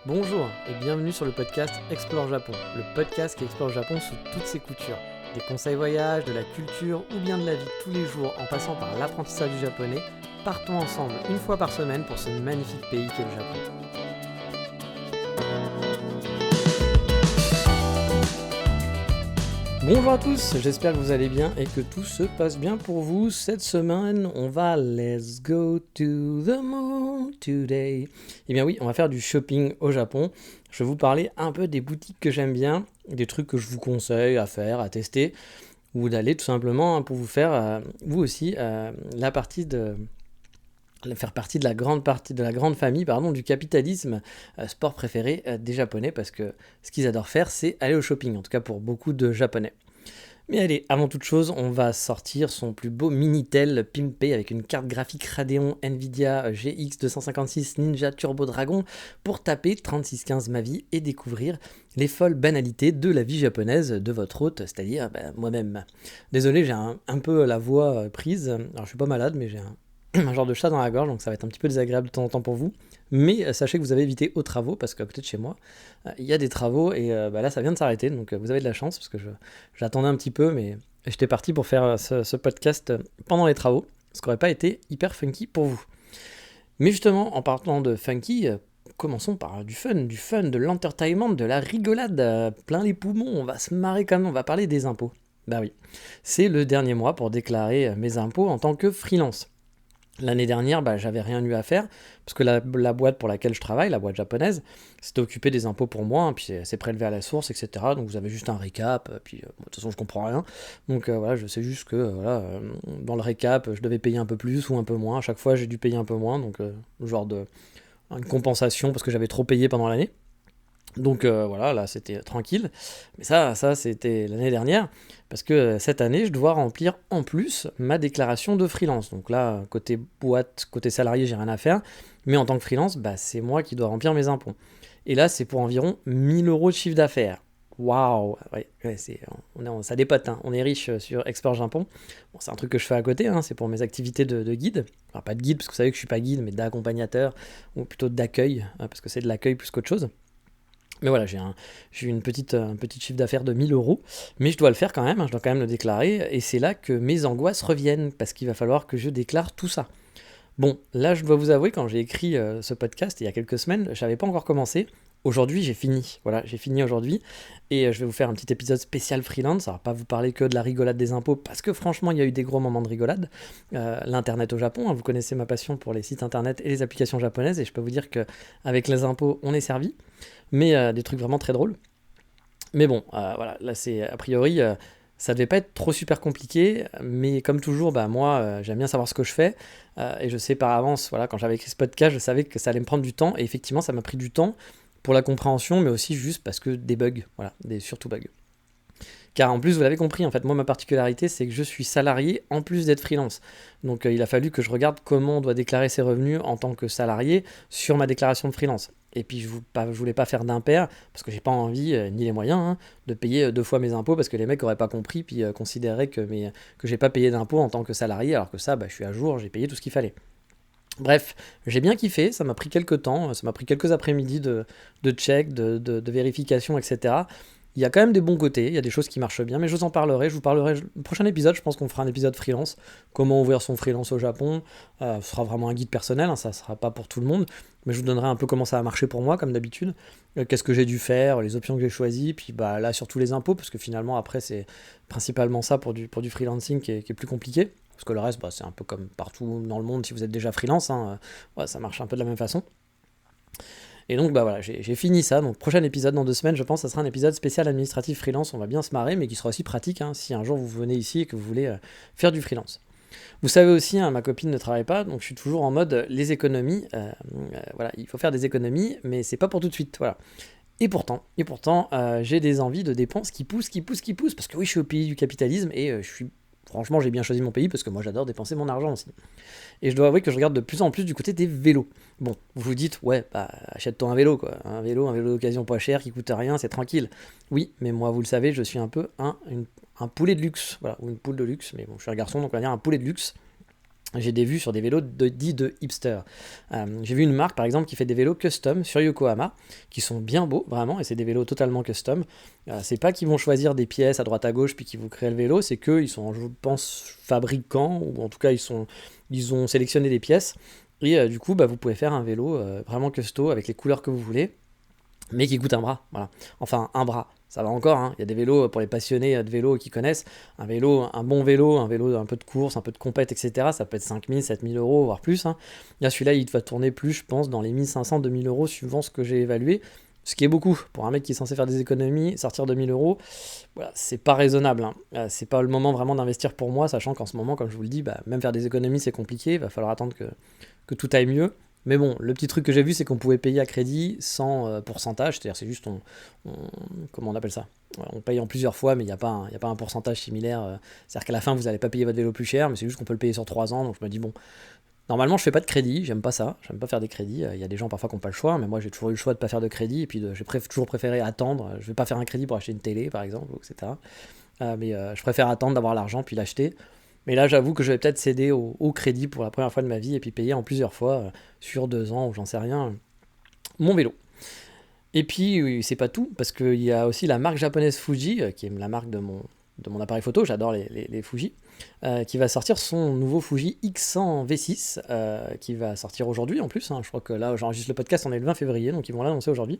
Bonjour et bienvenue sur le podcast Explore Japon, le podcast qui explore le Japon sous toutes ses coutures. Des conseils voyage, de la culture ou bien de la vie de tous les jours en passant par l'apprentissage du japonais, partons ensemble une fois par semaine pour ce magnifique pays qu'est le Japon. Bonjour à tous, j'espère que vous allez bien et que tout se passe bien pour vous. Cette semaine, on va let's go to the moon today. Eh bien oui, on va faire du shopping au Japon. Je vais vous parler un peu des boutiques que j'aime bien, des trucs que je vous conseille à faire, à tester, ou d'aller tout simplement pour vous faire, vous aussi, faire partie de la grande famille du capitalisme, sport préféré des Japonais, parce que ce qu'ils adorent faire, c'est aller au shopping, en tout cas pour beaucoup de Japonais. Mais allez, avant toute chose, on va sortir son plus beau Minitel pimpé avec une carte graphique Radeon Nvidia GX 256 Ninja Turbo Dragon pour taper 3615 ma vie et découvrir les folles banalités de la vie japonaise de votre hôte, c'est-à-dire moi-même. Désolé, j'ai un peu la voix prise, alors je suis pas malade, mais j'ai un genre de chat dans la gorge, donc ça va être un petit peu désagréable de temps en temps pour vous. Mais sachez que vous avez évité aux travaux, parce qu'à côté de chez moi, il y a des travaux, et là ça vient de s'arrêter, donc vous avez de la chance, parce que j'attendais un petit peu, mais j'étais parti pour faire ce podcast pendant les travaux, ce qui n'aurait pas été hyper funky pour vous. Mais justement, en parlant de funky, commençons par du fun, de l'entertainment, de la rigolade, plein les poumons, on va se marrer quand même, on va parler des impôts. Bah oui, c'est le dernier mois pour déclarer mes impôts en tant que freelance. L'année dernière, j'avais rien eu à faire, parce que la boîte pour laquelle je travaille, la boîte japonaise, s'était occupée des impôts pour moi, puis c'est prélevé à la source, etc. Donc vous avez juste un récap, puis de toute façon je comprends rien. Donc voilà, je sais juste que dans le récap, je devais payer un peu plus ou un peu moins. À chaque fois, j'ai dû payer un peu moins, donc genre une compensation parce que j'avais trop payé pendant l'année. Donc voilà, là c'était tranquille. Mais ça c'était l'année dernière, parce que cette année, je dois remplir en plus ma déclaration de freelance. Donc là, côté boîte, côté salarié, j'ai rien à faire. Mais en tant que freelance, c'est moi qui dois remplir mes impôts. Et là, c'est pour environ 1000 euros de chiffre d'affaires. Waouh, ouais, ça dépote, hein. On est riche sur Export Japon. Bon, c'est un truc que je fais à côté, hein, c'est pour mes activités de guide. Enfin, pas de guide, parce que vous savez que je suis pas guide, mais d'accompagnateur, ou plutôt d'accueil, parce que c'est de l'accueil plus qu'autre chose. Mais voilà, j'ai un petit chiffre d'affaires de 1000 euros, mais je dois le faire quand même, hein, je dois quand même le déclarer, et c'est là que mes angoisses reviennent, parce qu'il va falloir que je déclare tout ça. Bon, là je dois vous avouer, quand j'ai écrit ce podcast il y a quelques semaines, je n'avais pas encore commencé. Aujourd'hui j'ai fini, voilà, j'ai fini aujourd'hui, et je vais vous faire un petit épisode spécial freelance. Ça va pas vous parler que de la rigolade des impôts, parce que franchement il y a eu des gros moments de rigolade. L'internet au Japon, hein, vous connaissez ma passion pour les sites internet et les applications japonaises, et je peux vous dire qu'avec les impôts on est servi, mais des trucs vraiment très drôles. Mais bon, voilà, là c'est a priori, ça devait pas être trop super compliqué, mais comme toujours, moi j'aime bien savoir ce que je fais, et je sais par avance, voilà, quand j'avais écrit ce podcast, je savais que ça allait me prendre du temps, et effectivement ça m'a pris du temps pour la compréhension, mais aussi juste parce que des bugs, voilà, surtout bugs. Car en plus, vous l'avez compris, en fait, moi ma particularité c'est que je suis salarié en plus d'être freelance. Donc il a fallu que je regarde comment on doit déclarer ses revenus en tant que salarié sur ma déclaration de freelance. Et puis je voulais pas faire d'impair, parce que j'ai pas envie, ni les moyens, hein, de payer 2 fois mes impôts, parce que les mecs auraient pas compris, puis considéraient que j'ai pas payé d'impôts en tant que salarié, alors que ça, je suis à jour, j'ai payé tout ce qu'il fallait. Bref, j'ai bien kiffé, ça m'a pris quelques temps, ça m'a pris quelques après-midi de check, de vérification, etc. Il y a quand même des bons côtés, il y a des choses qui marchent bien, mais je vous parlerai, le prochain épisode, je pense qu'on fera un épisode freelance, comment ouvrir son freelance au Japon, ce sera vraiment un guide personnel, hein, ça sera pas pour tout le monde, mais je vous donnerai un peu comment ça a marché pour moi, comme d'habitude, qu'est-ce que j'ai dû faire, les options que j'ai choisies, puis là surtout les impôts, parce que finalement après c'est principalement ça pour du freelancing qui est plus compliqué, parce que le reste c'est un peu comme partout dans le monde si vous êtes déjà freelance, hein, ça marche un peu de la même façon. Et donc voilà, j'ai fini ça. Donc prochain épisode dans 2 semaines, je pense, ça sera un épisode spécial administratif freelance. On va bien se marrer, mais qui sera aussi pratique, hein, si un jour vous venez ici et que vous voulez faire du freelance. Vous savez aussi, hein, ma copine ne travaille pas, donc je suis toujours en mode les économies. Voilà, il faut faire des économies, mais c'est pas pour tout de suite. Voilà. Et pourtant, j'ai des envies de dépenses qui poussent, parce que oui, je suis au pays du capitalisme et franchement, j'ai bien choisi mon pays parce que moi j'adore dépenser mon argent aussi. Et je dois avouer que je regarde de plus en plus du côté des vélos. Bon, vous vous dites, ouais, achète-toi un vélo, quoi. Un vélo d'occasion pas cher, qui coûte rien, c'est tranquille. Oui, mais moi, vous le savez, je suis un peu un poulet de luxe, voilà, ou une poule de luxe, mais bon, je suis un garçon, donc on va dire un poulet de luxe. j'ai des vues sur des vélos dits de hipster. J'ai vu une marque par exemple qui fait des vélos custom sur Yokohama, qui sont bien beaux vraiment, et c'est des vélos totalement custom. C'est pas qu'ils vont choisir des pièces à droite à gauche puis qu'ils vous créent le vélo, c'est qu'ils sont, je pense, fabricants, ou en tout cas ils ont sélectionné des pièces, et du coup bah, vous pouvez faire un vélo vraiment custo avec les couleurs que vous voulez, mais qui coûte un bras, voilà. Enfin, un bras. Ça va encore, hein. Il y a des vélos pour les passionnés de vélo qui connaissent. Un bon vélo, un vélo un peu de course, un peu de compète, etc. Ça peut être 5000, 7000 euros, voire plus, hein. Là, celui-là, il va tourner plus, je pense, dans les 1500, 2000 euros, suivant ce que j'ai évalué. Ce qui est beaucoup. Pour un mec qui est censé faire des économies, sortir 2000 euros, voilà, c'est pas raisonnable, hein. C'est pas le moment vraiment d'investir pour moi, sachant qu'en ce moment, comme je vous le dis, bah, même faire des économies, c'est compliqué. Il va falloir attendre que tout aille mieux. Mais bon, le petit truc que j'ai vu, c'est qu'on pouvait payer à crédit sans pourcentage, c'est-à-dire c'est juste comment on appelle ça? Ouais, on paye en plusieurs fois, mais il y a pas un pourcentage similaire. C'est-à-dire qu'à la fin, vous n'allez pas payer votre vélo plus cher, mais c'est juste qu'on peut le payer sur 3 ans. Donc je me dis, bon, normalement, je fais pas de crédit, j'aime pas ça, j'aime pas faire des crédits. Il y a des gens parfois qui n'ont pas le choix, mais moi j'ai toujours eu le choix de pas faire de crédit, et puis toujours préféré attendre. Je vais pas faire un crédit pour acheter une télé, par exemple, etc. Mais je préfère attendre d'avoir l'argent puis l'acheter. Mais là, j'avoue que je vais peut-être céder au crédit pour la première fois de ma vie et puis payer en plusieurs fois, sur 2 ans ou j'en sais rien, mon vélo. Et puis, oui, c'est pas tout, parce qu'il y a aussi la marque japonaise Fuji, qui est la marque de mon appareil photo, j'adore les Fuji, qui va sortir son nouveau Fuji X100 V6, qui va sortir aujourd'hui en plus, hein. Je crois que là, j'enregistre le podcast, on est le 20 février, donc ils vont l'annoncer aujourd'hui.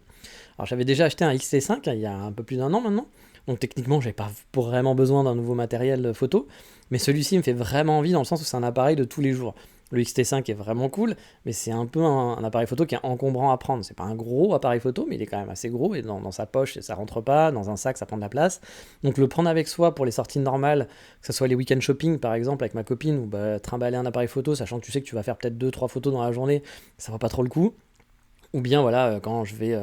Alors j'avais déjà acheté un XT5 il y a un peu plus d'un an maintenant, donc techniquement, j'ai pas vraiment besoin d'un nouveau matériel photo, mais celui-ci me fait vraiment envie dans le sens où c'est un appareil de tous les jours. Le XT5 est vraiment cool, mais c'est un peu un appareil photo qui est encombrant à prendre. C'est pas un gros appareil photo, mais il est quand même assez gros, et dans sa poche, ça rentre pas, dans un sac, ça prend de la place. Donc le prendre avec soi pour les sorties normales, que ce soit les week-end shopping par exemple avec ma copine, ou bah, trimballer un appareil photo, sachant que tu sais que tu vas faire peut-être 2 3 photos dans la journée, ça vaut pas trop le coup. Ou bien voilà, quand je vais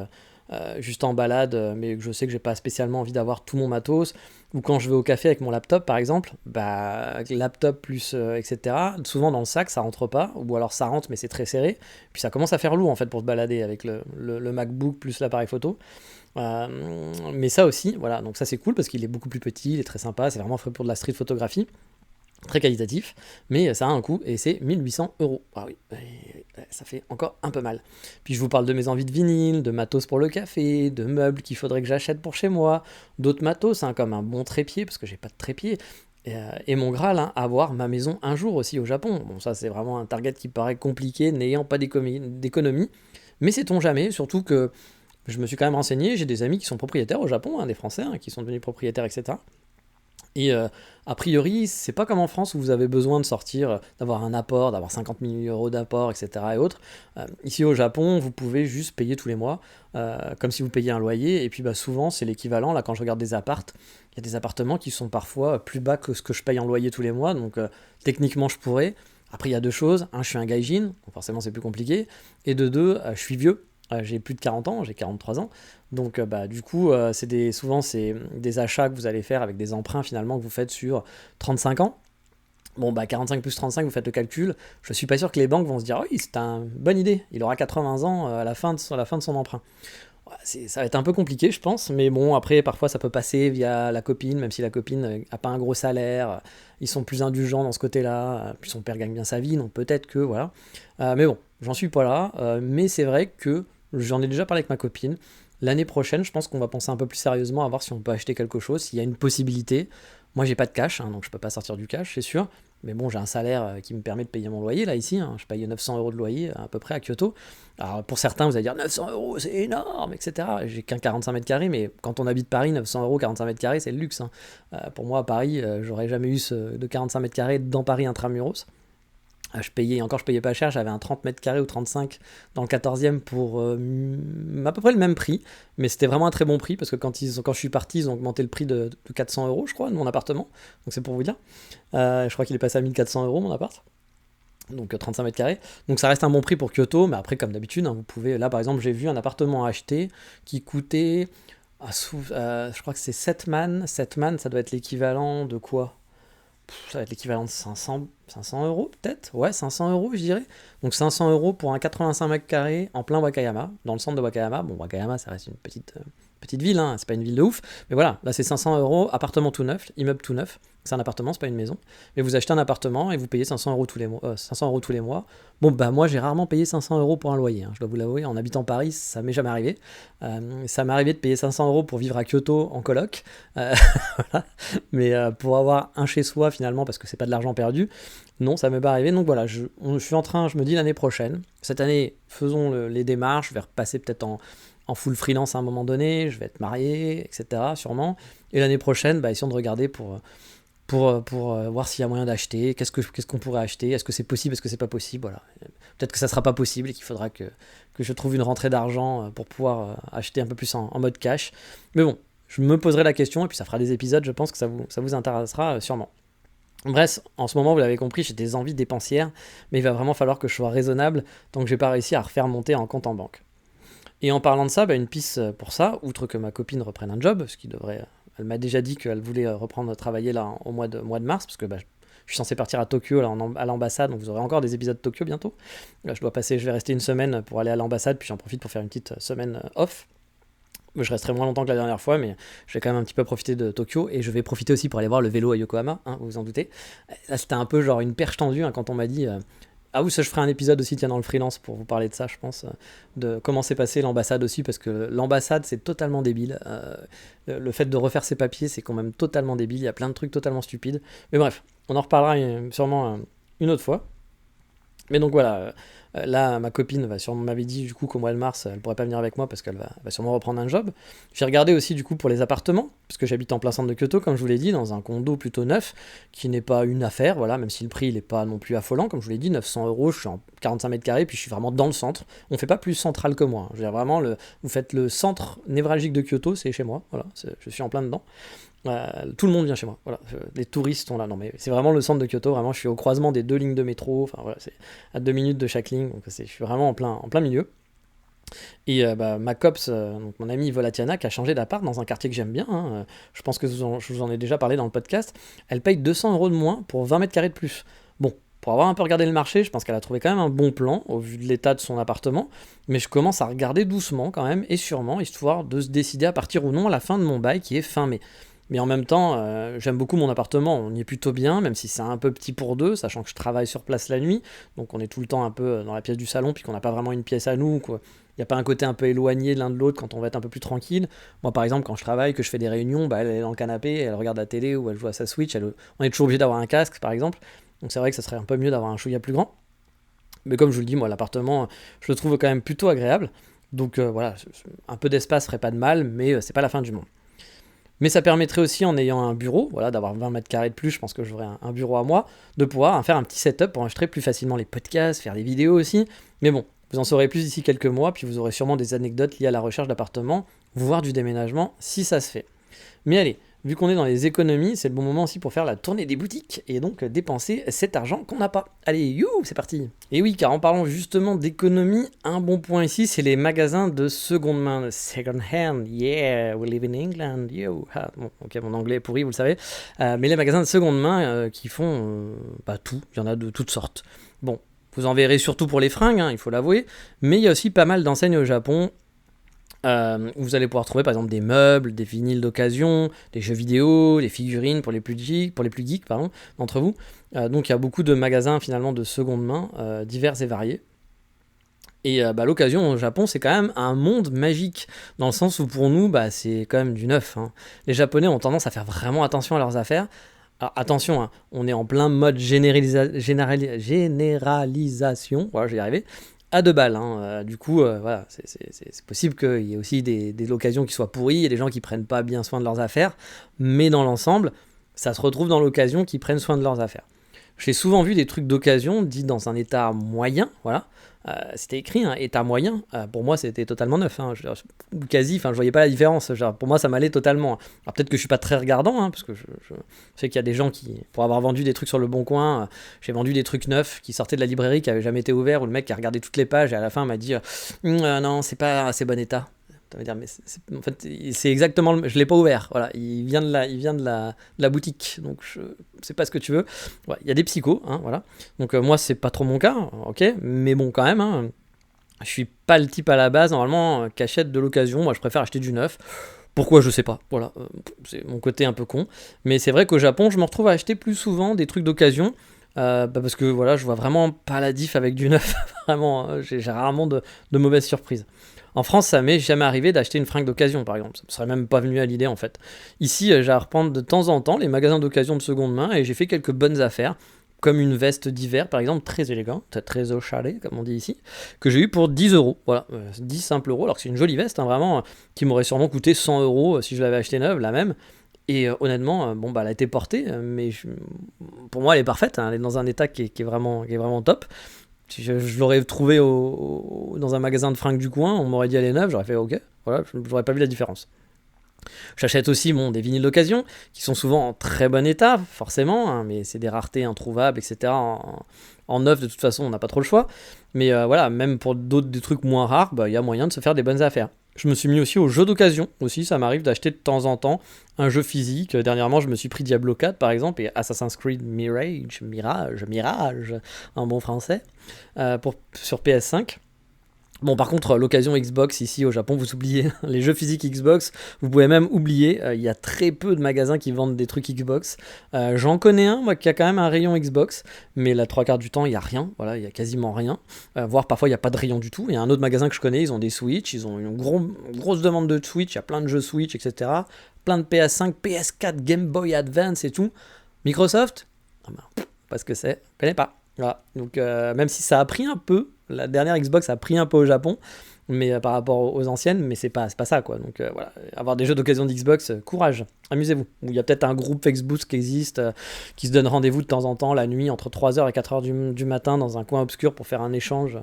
juste en balade, mais que je sais que j'ai pas spécialement envie d'avoir tout mon matos, ou quand je vais au café avec mon laptop par exemple, bah laptop plus etc. Souvent dans le sac ça rentre pas, ou alors ça rentre mais c'est très serré, puis ça commence à faire lourd en fait pour se balader avec le MacBook plus l'appareil photo. Mais ça aussi, voilà, donc ça c'est cool parce qu'il est beaucoup plus petit, il est très sympa, c'est vraiment fait pour de la street photographie. Très qualitatif, mais ça a un coût et c'est 1800 euros. Ah oui, ça fait encore un peu mal. Puis je vous parle de mes envies de vinyle, de matos pour le café, de meubles qu'il faudrait que j'achète pour chez moi, d'autres matos, hein, comme un bon trépied, parce que j'ai pas de trépied, et mon Graal, hein, avoir ma maison un jour aussi au Japon. Bon, ça c'est vraiment un target qui paraît compliqué, n'ayant pas d'économie, mais sait-on jamais, surtout que je me suis quand même renseigné, j'ai des amis qui sont propriétaires au Japon, hein, des Français, hein, qui sont devenus propriétaires, etc. Et a priori, c'est pas comme en France où vous avez besoin de sortir, d'avoir un apport, d'avoir 50 000 euros d'apport, etc. et autres. Ici au Japon, vous pouvez juste payer tous les mois, comme si vous payiez un loyer. Et puis bah, souvent, c'est l'équivalent. Là, quand je regarde des appartes, il y a des appartements qui sont parfois plus bas que ce que je paye en loyer tous les mois. Donc techniquement, je pourrais. Après, il y a deux choses. Un, je suis un gaijin, donc forcément, c'est plus compliqué. Et de deux, je suis vieux. J'ai plus de 40 ans, j'ai 43 ans. Donc bah, du coup, souvent c'est des achats que vous allez faire avec des emprunts finalement que vous faites sur 35 ans. Bon, bah 45 plus 35, vous faites le calcul. Je suis pas sûr que les banques vont se dire, oui, c'est une bonne idée, il aura 80 ans à la fin de son emprunt. Ouais, ça va être un peu compliqué, je pense, mais bon, après, parfois ça peut passer via la copine, même si la copine a pas un gros salaire, ils sont plus indulgents dans ce côté-là, puis son père gagne bien sa vie, donc peut-être que, voilà. Mais bon, j'en suis pas là, mais c'est vrai que j'en ai déjà parlé avec ma copine. L'année prochaine, je pense qu'on va penser un peu plus sérieusement à voir si on peut acheter quelque chose, s'il y a une possibilité. Moi, j'ai pas de cash, hein, donc je peux pas sortir du cash, c'est sûr. Mais bon, j'ai un salaire qui me permet de payer mon loyer, là, ici, hein. Je paye 900 euros de loyer à peu près à Kyoto. Alors, pour certains, vous allez dire 900 euros, c'est énorme, etc. J'ai qu'un 45 mètres carrés, mais quand on habite Paris, 900 euros, 45 mètres carrés, c'est le luxe, hein. Pour moi, à Paris, j'aurais jamais eu de 45 mètres carrés dans Paris intramuros. Je payais pas cher, j'avais un 30 mètres carrés ou 35 dans le 14e pour à peu près le même prix, mais c'était vraiment un très bon prix parce que quand je suis parti, ils ont augmenté le prix de 400 euros, je crois, de mon appartement, donc c'est pour vous dire. Je crois qu'il est passé à 1400 euros mon appart, donc 35 mètres carrés, donc ça reste un bon prix pour Kyoto, mais après, comme d'habitude, hein, vous pouvez, là par exemple, j'ai vu un appartement à acheter qui coûtait, je crois que c'est 7 man, ça doit être l'équivalent de quoi? Ça va être l'équivalent de 500. 500 euros peut-être. Ouais, 500 euros je dirais. Donc 500 euros pour un 85 mètres carrés en plein Wakayama, dans le centre de Wakayama. Bon, Wakayama ça reste une petite ville, hein, c'est pas une ville de ouf. Mais voilà, là c'est 500 euros, appartement tout neuf, immeuble tout neuf. C'est un appartement, c'est pas une maison. Mais vous achetez un appartement et vous payez 500 euros tous les mois. 500 euros tous les mois. Bon, bah moi j'ai rarement payé 500 euros pour un loyer, hein, je dois vous l'avouer. En habitant Paris, ça m'est jamais arrivé. Ça m'est arrivé de payer 500 euros pour vivre à Kyoto en coloc. Voilà. Mais pour avoir un chez soi finalement, parce que c'est pas de l'argent perdu, non, ça m'est pas arrivé. Donc voilà, je suis en train, je me dis l'année prochaine. Cette année, faisons les démarches. Je vais repasser peut-être en full freelance à un moment donné. Je vais être marié, etc. sûrement. Et l'année prochaine, bah, essayons de regarder pour voir s'il y a moyen d'acheter, qu'est-ce qu'on pourrait acheter, est-ce que c'est possible, est-ce que c'est pas possible, voilà. Peut-être que ça sera pas possible et qu'il faudra que je trouve une rentrée d'argent pour pouvoir acheter un peu plus en mode cash. Mais bon, je me poserai la question et puis ça fera des épisodes, je pense que ça vous intéressera sûrement. Bref, en ce moment, vous l'avez compris, j'ai des envies dépensières, mais il va vraiment falloir que je sois raisonnable tant que j'ai pas réussi à refaire monter un compte en banque. Et en parlant de ça, une piste pour ça, outre que ma copine reprenne un job, ce qui devrait... Elle m'a déjà dit qu'elle voulait reprendre travailler là au mois de mars, parce que je suis censé partir à Tokyo là, à l'ambassade, donc vous aurez encore des épisodes de Tokyo bientôt. Là, je vais rester une semaine pour aller à l'ambassade, puis j'en profite pour faire une petite semaine off. Je resterai moins longtemps que la dernière fois, mais je vais quand même un petit peu profiter de Tokyo, et je vais profiter aussi pour aller voir le vélo à Yokohama, hein, vous vous en doutez. Là, c'était un peu genre une perche tendue hein, quand on m'a dit... Ah oui, ça je ferai un épisode aussi tiens, dans le freelance pour vous parler de ça, je pense, de comment s'est passé l'ambassade aussi, parce que l'ambassade c'est totalement débile. Le fait de refaire ses papiers c'est quand même totalement débile, il y a plein de trucs totalement stupides. Mais bref, on en reparlera sûrement une autre fois. Mais donc voilà, là ma copine m'avait dit du coup qu'au mois de mars elle pourrait pas venir avec moi parce qu'elle va sûrement reprendre un job. J'ai regardé aussi du coup pour les appartements, parce que j'habite en plein centre de Kyoto comme je vous l'ai dit, dans un condo plutôt neuf, qui n'est pas une affaire, voilà, même si le prix il est pas non plus affolant, comme je vous l'ai dit, 900 euros, je suis en 45 mètres carrés, puis je suis vraiment dans le centre. On fait pas plus central que moi, hein. Je veux dire vraiment, vous faites le centre névralgique de Kyoto, c'est chez moi, voilà, je suis en plein dedans. Tout le monde vient chez moi, voilà. Les touristes sont là, non mais c'est vraiment le centre de Kyoto, vraiment je suis au croisement des 2 lignes de métro, enfin voilà, c'est à 2 minutes de chaque ligne, donc je suis vraiment en plein milieu. Et ma copse, donc mon amie Volatiana, qui a changé d'appart dans un quartier que j'aime bien, hein, je pense que je vous en ai déjà parlé dans le podcast, elle paye 200 euros de moins pour 20 mètres carrés de plus. Bon, pour avoir un peu regardé le marché, je pense qu'elle a trouvé quand même un bon plan au vu de l'état de son appartement, mais je commence à regarder doucement quand même, et sûrement, histoire de se décider à partir ou non à la fin de mon bail qui est fin mai. Mais en même temps, j'aime beaucoup mon appartement, on y est plutôt bien, même si c'est un peu petit pour deux, sachant que je travaille sur place la nuit, donc on est tout le temps un peu dans la pièce du salon, puis qu'on n'a pas vraiment une pièce à nous, quoi. Il n'y a pas un côté un peu éloigné l'un de l'autre quand on va être un peu plus tranquille. Moi, par exemple, quand je travaille, que je fais des réunions, elle est dans le canapé, elle regarde la télé ou elle joue à sa Switch, on est toujours obligé d'avoir un casque, par exemple, donc c'est vrai que ça serait un peu mieux d'avoir un chouïa plus grand. Mais comme je vous le dis, moi, l'appartement, je le trouve quand même plutôt agréable, donc voilà, un peu d'espace ferait pas de mal, mais c'est pas la fin du monde. Mais ça permettrait aussi, en ayant un bureau, voilà, d'avoir 20 mètres carrés de plus, je pense que j'aurais un bureau à moi, de pouvoir faire un petit setup pour enregistrer plus facilement les podcasts, faire des vidéos aussi. Mais bon, vous en saurez plus d'ici quelques mois, puis vous aurez sûrement des anecdotes liées à la recherche d'appartements, voire du déménagement, si ça se fait. Mais allez, vu qu'on est dans les économies, c'est le bon moment aussi pour faire la tournée des boutiques, et donc dépenser cet argent qu'on n'a pas. Allez, youhou, c'est parti. Et oui, car en parlant justement d'économie, un bon point ici, c'est les magasins de seconde main, second hand, yeah, we live in England, yo. Ah, bon, ok, mon anglais est pourri, vous le savez. Mais les magasins de seconde main qui font tout, il y en a de toutes sortes. Bon, vous en verrez surtout pour les fringues, hein, il faut l'avouer, mais il y a aussi pas mal d'enseignes au Japon, où vous allez pouvoir trouver par exemple des meubles, des vinyles d'occasion, des jeux vidéo, des figurines pour les plus geeks d'entre vous. Donc il y a beaucoup de magasins finalement de seconde main, divers et variés. Et l'occasion au Japon, c'est quand même un monde magique, dans le sens où pour nous, c'est quand même du neuf, hein. Les Japonais ont tendance à faire vraiment attention à leurs affaires. Alors attention, hein, on est en plein mode généralisation, voilà, je vais y arriver, à 2 balles. Hein. Du coup, voilà, c'est possible qu'il y ait aussi des occasions qui soient pourries, il y a des gens qui prennent pas bien soin de leurs affaires, mais dans l'ensemble, ça se retrouve dans l'occasion qui prennent soin de leurs affaires. J'ai souvent vu des trucs d'occasion dits dans un état moyen, voilà. C'était écrit, hein, état moyen. Pour moi, c'était totalement neuf, hein. Je voyais pas la différence. Pour moi, ça m'allait totalement. Alors peut-être que je suis pas très regardant, hein, parce que je sais qu'il y a des gens qui, pour avoir vendu des trucs sur le Bon Coin, j'ai vendu des trucs neufs qui sortaient de la librairie, qui avaient jamais été ouverts, où le mec qui a regardé toutes les pages et à la fin m'a dit non, c'est pas assez bon état. Ça veut dire, mais en fait, c'est exactement je l'ai pas ouvert. Voilà, il vient de la boutique, donc je sais pas ce que tu veux. Ouais, il y a des psychos, hein, voilà. Donc moi, c'est pas trop mon cas, ok, mais bon, quand même, hein, je suis pas le type à la base, normalement, qui achète de l'occasion. Moi, je préfère acheter du neuf. Pourquoi, je sais pas. Voilà, c'est mon côté un peu con. Mais c'est vrai qu'au Japon, je me retrouve à acheter plus souvent des trucs d'occasion. Parce que voilà, je vois vraiment pas la diff avec du neuf. Vraiment, j'ai rarement de mauvaises surprises. En France, ça m'est jamais arrivé d'acheter une fringue d'occasion, par exemple. Ça me serait même pas venu à l'idée, en fait. Ici, j'ai à reprendre de temps en temps les magasins d'occasion de seconde main et j'ai fait quelques bonnes affaires, comme une veste d'hiver, par exemple, très élégante, très au chalet, comme on dit ici, que j'ai eu pour 10 euros. Voilà, 10 simples euros, alors que c'est une jolie veste, hein, vraiment, qui m'aurait sûrement coûté 100 euros si je l'avais acheté neuve, la même. Et honnêtement, bon, bah, elle a été portée, mais pour moi, elle est parfaite, hein, elle est dans un état qui est vraiment top. Si je l'aurais trouvé dans un magasin de fringues du coin, on m'aurait dit elle est neuve, j'aurais fait ok, voilà, je n'aurais pas vu la différence. J'achète aussi des vinyles d'occasion, qui sont souvent en très bon état, forcément, hein, mais c'est des raretés introuvables, etc. En neuf, de toute façon, on n'a pas trop le choix. Mais voilà, même pour d'autres des trucs moins rares, bah, il y a moyen de se faire des bonnes affaires. Je me suis mis aussi aux jeux d'occasion, aussi, ça m'arrive d'acheter de temps en temps un jeu physique. Dernièrement, je me suis pris Diablo 4, par exemple, et Assassin's Creed Mirage, en bon français, sur PS5. Bon, par contre, l'occasion Xbox ici au Japon, vous oubliez les jeux physiques Xbox, vous pouvez même oublier. Il y a très peu de magasins qui vendent des trucs Xbox. J'en connais un, moi, qui a quand même un rayon Xbox, mais la trois quarts du temps, il n'y a rien. Voilà, il y a quasiment rien. Voire parfois, il n'y a pas de rayon du tout. Il y a un autre magasin que je connais, ils ont des Switch, ils ont une grosse demande de Switch, il y a plein de jeux Switch, etc. Plein de PS5, PS4, Game Boy Advance et tout. Microsoft, ah ben, pas ce que c'est, je connais pas. Voilà. Donc même si ça a pris un peu, la dernière Xbox a pris un peu au Japon, mais par rapport aux anciennes, mais c'est pas ça quoi. Donc voilà, avoir des jeux d'occasion d'Xbox, courage, amusez-vous. Ou il y a peut-être un groupe Facebook qui existe, qui se donne rendez-vous de temps en temps la nuit entre 3h et 4h du matin dans un coin obscur pour faire un échange,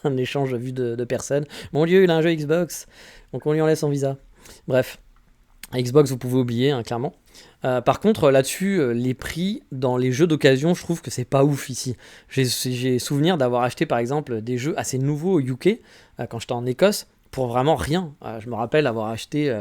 un échange vu de personnes. Mon Dieu, il a un jeu Xbox, donc on lui enlève son visa. Bref. Xbox, vous pouvez oublier, hein, clairement. Par contre, là-dessus, les prix dans les jeux d'occasion, je trouve que c'est pas ouf ici. J'ai souvenir d'avoir acheté, par exemple, des jeux assez nouveaux au UK, quand j'étais en Écosse, pour vraiment rien. Je me rappelle avoir acheté,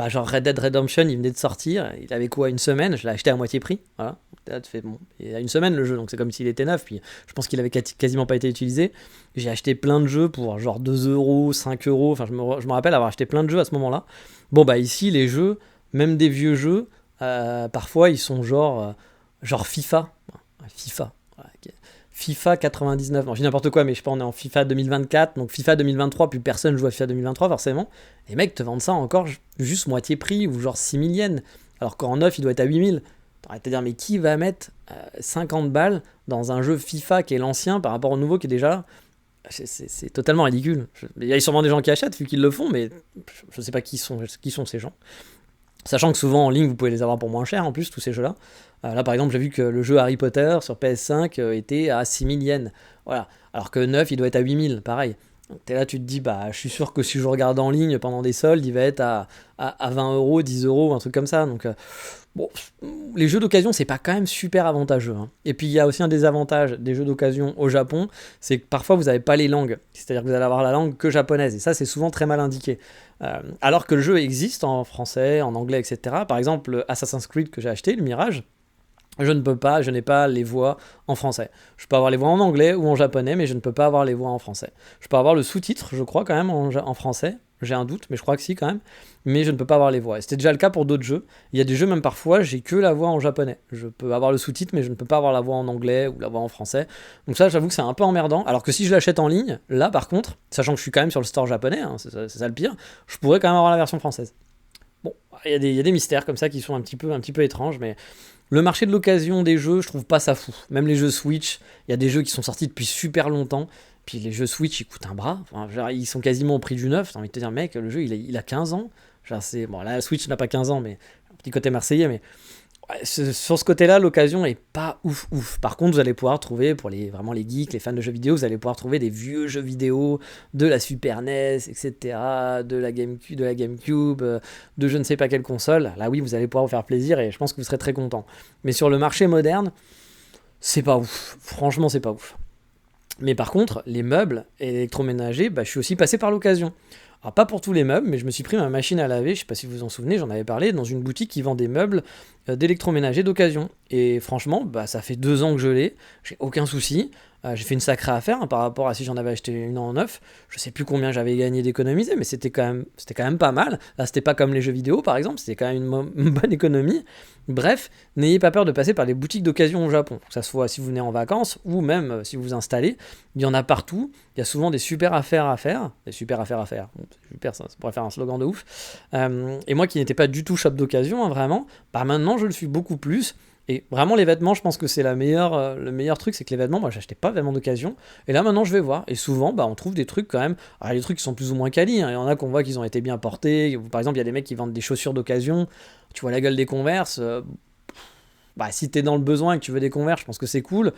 genre Red Dead Redemption, il venait de sortir, il avait quoi, une semaine, je l'ai acheté à moitié prix, voilà. Là, tu fais, bon, il y a une semaine le jeu, donc c'est comme s'il était neuf, puis je pense qu'il avait quasiment pas été utilisé. J'ai acheté plein de jeux pour genre 2 euros, 5 euros, enfin je me rappelle avoir acheté plein de jeux à ce moment-là. Bon bah ici les jeux, même des vieux jeux, parfois ils sont genre FIFA. FIFA. Voilà, ok. FIFA 99, non, je dis n'importe quoi, mais je sais pas, on est en FIFA 2024, donc FIFA 2023, plus personne joue à FIFA 2023 forcément. Les mecs te vendent ça encore juste moitié prix, ou genre 6 000 yens, alors qu'en neuf il doit être à 8 000. T'arrêtes de dire, mais qui va mettre 50 balles dans un jeu FIFA qui est l'ancien par rapport au nouveau qui est déjà là? C'est totalement ridicule. Il y a sûrement des gens qui achètent vu qu'ils le font, mais je sais pas qui sont ces gens. Sachant que souvent en ligne vous pouvez les avoir pour moins cher en plus, tous ces jeux-là. Là par exemple j'ai vu que le jeu Harry Potter sur PS5 était à 6 000 yens. Voilà. Alors que neuf il doit être à 8 000, pareil. Donc t'es là, tu te dis, bah je suis sûr que si je regarde en ligne pendant des soldes, il va être à 20 euros, 10 euros, un truc comme ça. Donc bon, les jeux d'occasion, c'est pas quand même super avantageux, hein. Et puis il y a aussi un désavantage des jeux d'occasion au Japon, c'est que parfois vous n'avez pas les langues. C'est-à-dire que vous allez avoir la langue que japonaise. Et ça, c'est souvent très mal indiqué. Alors que le jeu existe en français, en anglais, etc. Par exemple, Assassin's Creed que j'ai acheté, le Mirage, je n'ai pas les voix en français. Je peux avoir les voix en anglais ou en japonais, mais je ne peux pas avoir les voix en français. Je peux avoir le sous-titre, je crois, quand même, en français. J'ai un doute, mais je crois que si, quand même. Mais je ne peux pas avoir les voix. Et c'était déjà le cas pour d'autres jeux. Il y a des jeux, même parfois, j'ai que la voix en japonais. Je peux avoir le sous-titre, mais je ne peux pas avoir la voix en anglais ou la voix en français. Donc ça, j'avoue que c'est un peu emmerdant. Alors que si je l'achète en ligne, là, par contre, sachant que je suis quand même sur le store japonais, hein, c'est ça le pire, je pourrais quand même avoir la version française. Bon, il y a des mystères comme ça qui sont un petit peu étranges, mais le marché de l'occasion des jeux, je trouve pas ça fou. Même les jeux Switch, il y a des jeux qui sont sortis depuis super longtemps, puis les jeux Switch, ils coûtent un bras. Enfin, genre, ils sont quasiment au prix du neuf. T'as envie de te dire, mec, le jeu, il a 15 ans. Genre, bon, là, la Switch n'a pas 15 ans, mais un petit côté marseillais, mais ouais, sur ce côté-là, l'occasion est pas ouf. Par contre, vous allez pouvoir trouver, pour vraiment les geeks, les fans de jeux vidéo, vous allez pouvoir trouver des vieux jeux vidéo de la Super NES, etc., de la GameCube, de je ne sais pas quelle console. Là, oui, vous allez pouvoir vous faire plaisir et je pense que vous serez très content. Mais sur le marché moderne, c'est pas ouf. Franchement, c'est pas ouf. Mais par contre, les meubles électroménagers, je suis aussi passé par l'occasion. Alors pas pour tous les meubles, mais je me suis pris ma machine à laver, je sais pas si vous vous en souvenez, j'en avais parlé, dans une boutique qui vend des meubles d'électroménager d'occasion. Et franchement, bah, ça fait 2 ans que je l'ai, j'ai aucun souci. J'ai fait une sacrée affaire hein, par rapport à si j'en avais acheté une en neuf. Je sais plus combien j'avais gagné d'économiser, mais c'était quand même pas mal. Là, c'était pas comme les jeux vidéo par exemple, c'était quand même une bonne économie. Bref, n'ayez pas peur de passer par les boutiques d'occasion au Japon, que ça soit si vous venez en vacances ou même si vous vous installez. Il y en a partout, il y a souvent des super affaires à faire. Des super affaires à faire, bon, c'est super, ça pourrait faire un slogan de ouf. Et moi qui n'étais pas du tout shop d'occasion, hein, vraiment, bah maintenant je le suis beaucoup plus. Et vraiment, les vêtements, je pense que c'est le meilleur truc, c'est que les vêtements, moi, j'achetais pas vraiment d'occasion. Et là, maintenant, je vais voir. Et souvent, bah, on trouve des trucs quand même. Alors, les trucs qui sont plus ou moins quali. Hein. Il y en a qu'on voit qu'ils ont été bien portés. Par exemple, il y a des mecs qui vendent des chaussures d'occasion. Tu vois la gueule des Converse. Bah, si t'es dans le besoin et que tu veux des Converse, je pense que c'est cool.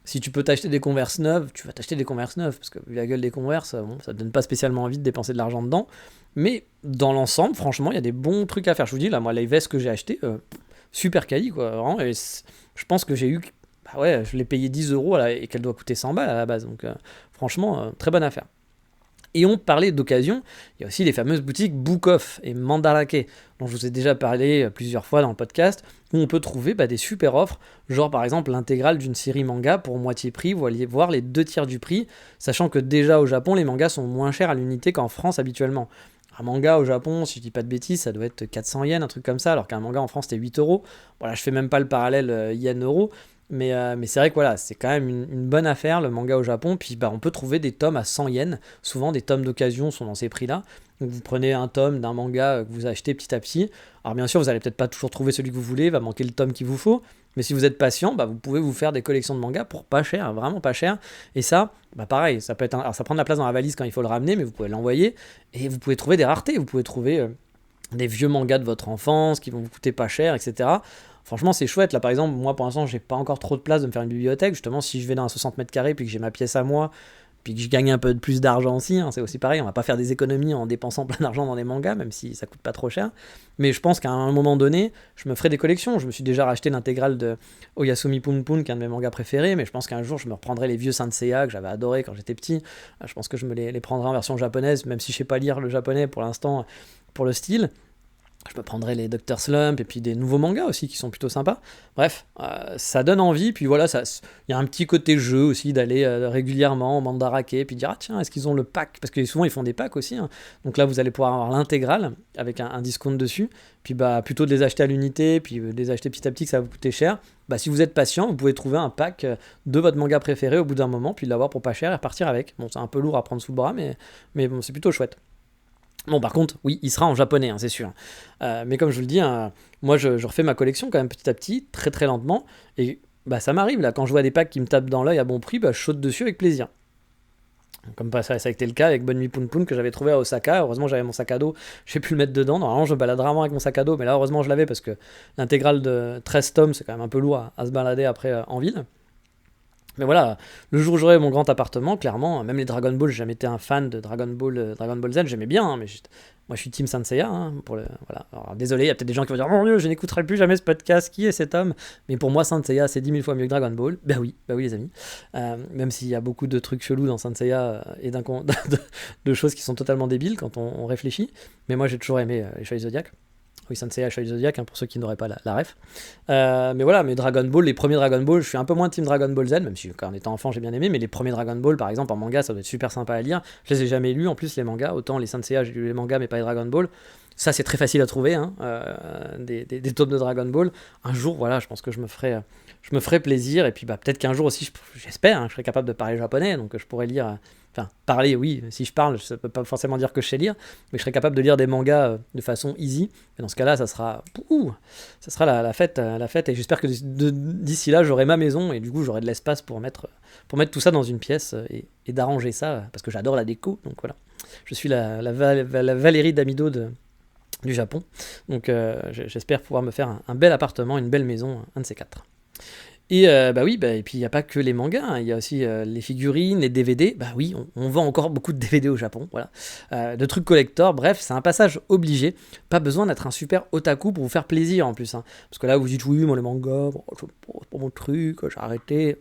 Si tu peux t'acheter des Converse neuves, tu vas t'acheter des Converse neuves. Parce que vu la gueule des Converse, bon, ça te donne pas spécialement envie de dépenser de l'argent dedans. Mais dans l'ensemble, franchement, il y a des bons trucs à faire. Je vous dis, là, moi, les vestes que j'ai achetées, super quali, quoi. Vraiment, et je pense que j'ai eu. Bah ouais, je l'ai payé 10 euros et qu'elle doit coûter 100 balles à la base. Donc, franchement, très bonne affaire. Et on parlait d'occasion, il y a aussi les fameuses boutiques Book Off et Mandarake, dont je vous ai déjà parlé plusieurs fois dans le podcast, où on peut trouver des super offres, genre par exemple l'intégrale d'une série manga pour moitié prix, vous allez voir les 2 tiers du prix, sachant que déjà au Japon, les mangas sont moins chers à l'unité qu'en France habituellement. Un manga au Japon, si je dis pas de bêtises, ça doit être 400 yens, un truc comme ça, alors qu'un manga en France c'était 8 euros. Voilà, je fais même pas le parallèle yen-euro, mais c'est vrai que voilà, c'est quand même une bonne affaire le manga au Japon. Puis on peut trouver des tomes à 100 yens. Souvent, des tomes d'occasion sont dans ces prix-là. Donc vous prenez un tome d'un manga que vous achetez petit à petit. Alors bien sûr, vous allez peut-être pas toujours trouver celui que vous voulez, va manquer le tome qu'il vous faut. Mais si vous êtes patient, vous pouvez vous faire des collections de mangas pour pas cher, vraiment pas cher. Et ça, pareil, ça peut être alors ça prend de la place dans la valise quand il faut le ramener, mais vous pouvez l'envoyer. Et vous pouvez trouver des raretés. Vous pouvez trouver des vieux mangas de votre enfance qui vont vous coûter pas cher, etc. Franchement, c'est chouette. Là, par exemple, moi, pour l'instant, j'ai pas encore trop de place de me faire une bibliothèque. Justement, si je vais dans un 60 mètres carrés puis que j'ai ma pièce à moi, puis que je gagne un peu de plus d'argent aussi, hein, c'est aussi pareil. On va pas faire des économies en dépensant plein d'argent dans les mangas, même si ça coûte pas trop cher. Mais je pense qu'à un moment donné, je me ferai des collections. Je me suis déjà racheté l'intégrale de Oyasumi Pun Pun, qui est un de mes mangas préférés, mais je pense qu'un jour, je me reprendrai les vieux Saint Seiya que j'avais adoré quand j'étais petit. Je pense que je me les prendrai en version japonaise, même si je sais pas lire le japonais pour l'instant, pour le style. Je me prendrai les Dr. Slump et puis des nouveaux mangas aussi qui sont plutôt sympas. Bref, ça donne envie. Puis voilà, il y a un petit côté jeu aussi d'aller régulièrement au Mandarake et puis dire ah tiens, est-ce qu'ils ont le pack? Parce que souvent ils font des packs aussi. Hein. Donc là, vous allez pouvoir avoir l'intégrale avec un discount dessus. Puis plutôt de les acheter à l'unité, puis de les acheter petit à petit que ça va vous coûter cher. Si vous êtes patient, vous pouvez trouver un pack de votre manga préféré au bout d'un moment, puis l'avoir pour pas cher et repartir avec. Bon, c'est un peu lourd à prendre sous le bras, mais bon, c'est plutôt chouette. Bon, par contre, oui, il sera en japonais, hein, c'est sûr. Mais comme je vous le dis, moi, je refais ma collection quand même petit à petit, très très lentement. Et ça m'arrive, là, quand je vois des packs qui me tapent dans l'œil à bon prix, je saute dessus avec plaisir. Comme ça a été le cas avec Bonne Nuit Poun Poun que j'avais trouvé à Osaka. Heureusement, j'avais mon sac à dos, j'ai pu le mettre dedans. Normalement, je me balade rarement avec mon sac à dos, mais là, heureusement, je l'avais parce que l'intégrale de 13 tomes, c'est quand même un peu lourd à se balader après en ville. Mais voilà, le jour où j'aurai mon grand appartement, clairement, même les Dragon Ball, j'ai jamais été un fan de Dragon Ball Z, j'aimais bien, hein, mais moi je suis Team Saint Seiya, hein, voilà. Alors, désolé, il y a peut-être des gens qui vont dire « Mon Dieu, je n'écouterai plus jamais ce podcast, qui est cet homme ?» Mais pour moi, Saint Seiya, c'est 10 000 fois mieux que Dragon Ball. Bah oui les amis. Même s'il y a beaucoup de trucs chelous dans Saint Seiya et de choses qui sont totalement débiles quand on réfléchit. Mais moi j'ai toujours aimé les Chevaliers Zodiac. Oui, Saint Seiya, Chevalier Zodiac, hein, pour ceux qui n'auraient pas la ref. Mais voilà, mes Dragon Ball, les premiers Dragon Ball, je suis un peu moins team Dragon Ball Z, même si quand en étant enfant j'ai bien aimé, mais les premiers Dragon Ball, par exemple, en manga, ça doit être super sympa à lire. Je les ai jamais lus, en plus, les mangas. Autant les Saint Seiya, j'ai lu les mangas, mais pas les Dragon Ball. Ça, c'est très facile à trouver, hein, des tomes de Dragon Ball. Un jour, voilà, je pense que je me ferai plaisir, et puis peut-être qu'un jour aussi, j'espère, hein, je serai capable de parler japonais, donc je pourrais lire... Enfin, parler, oui, si je parle, ça peut pas forcément dire que je sais lire, mais je serais capable de lire des mangas de façon easy. Et dans ce cas-là, ça sera la fête, et j'espère que d'ici là, j'aurai ma maison, et du coup, j'aurai de l'espace pour mettre tout ça dans une pièce, et d'arranger ça, parce que j'adore la déco, donc voilà. Je suis la Valérie Damido du Japon, donc j'espère pouvoir me faire un bel appartement, une belle maison, un de ces 4. Et et puis il n'y a pas que les mangas, hein, il y a aussi les figurines, les DVD. Oui, on vend encore beaucoup de DVD au Japon, voilà. De trucs collector, bref, c'est un passage obligé. Pas besoin d'être un super otaku pour vous faire plaisir en plus. Hein. Parce que là, vous dites, oui, moi les mangas, c'est pas mon truc, j'ai arrêté.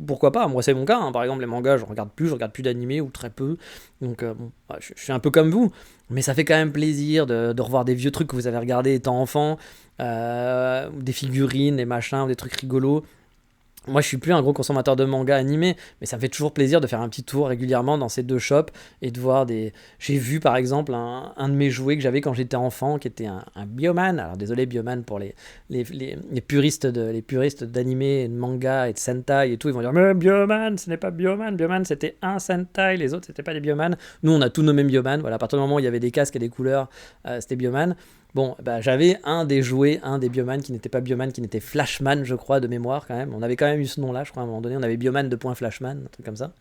pourquoi pas, moi c'est mon cas, hein. Par exemple les mangas je regarde plus d'animés ou très peu, donc bon, ouais, je suis un peu comme vous, mais ça fait quand même plaisir de revoir des vieux trucs que vous avez regardés étant enfant, des figurines, des machins, des trucs rigolos. Moi, je suis plus un gros consommateur de manga animé, mais ça me fait toujours plaisir de faire un petit tour régulièrement dans ces deux shops et de voir des. J'ai vu par exemple un de mes jouets que j'avais quand j'étais enfant, qui était un Bioman. Alors désolé Bioman pour les puristes d'animé, et de manga et de Sentai et tout, ils vont dire mais Bioman, ce n'est pas Bioman. Bioman c'était un Sentai, les autres c'était pas des Bioman. Nous on a tout nommé Bioman. Voilà, à partir du moment où il y avait des casques et des couleurs, c'était Bioman. Bon, bah, j'avais un des jouets, un des Bioman qui n'était pas Bioman, qui n'était Flashman, je crois, de mémoire quand même. On avait quand même eu ce nom-là, je crois, à un moment donné. On avait Bioman de point Flashman, un truc comme ça.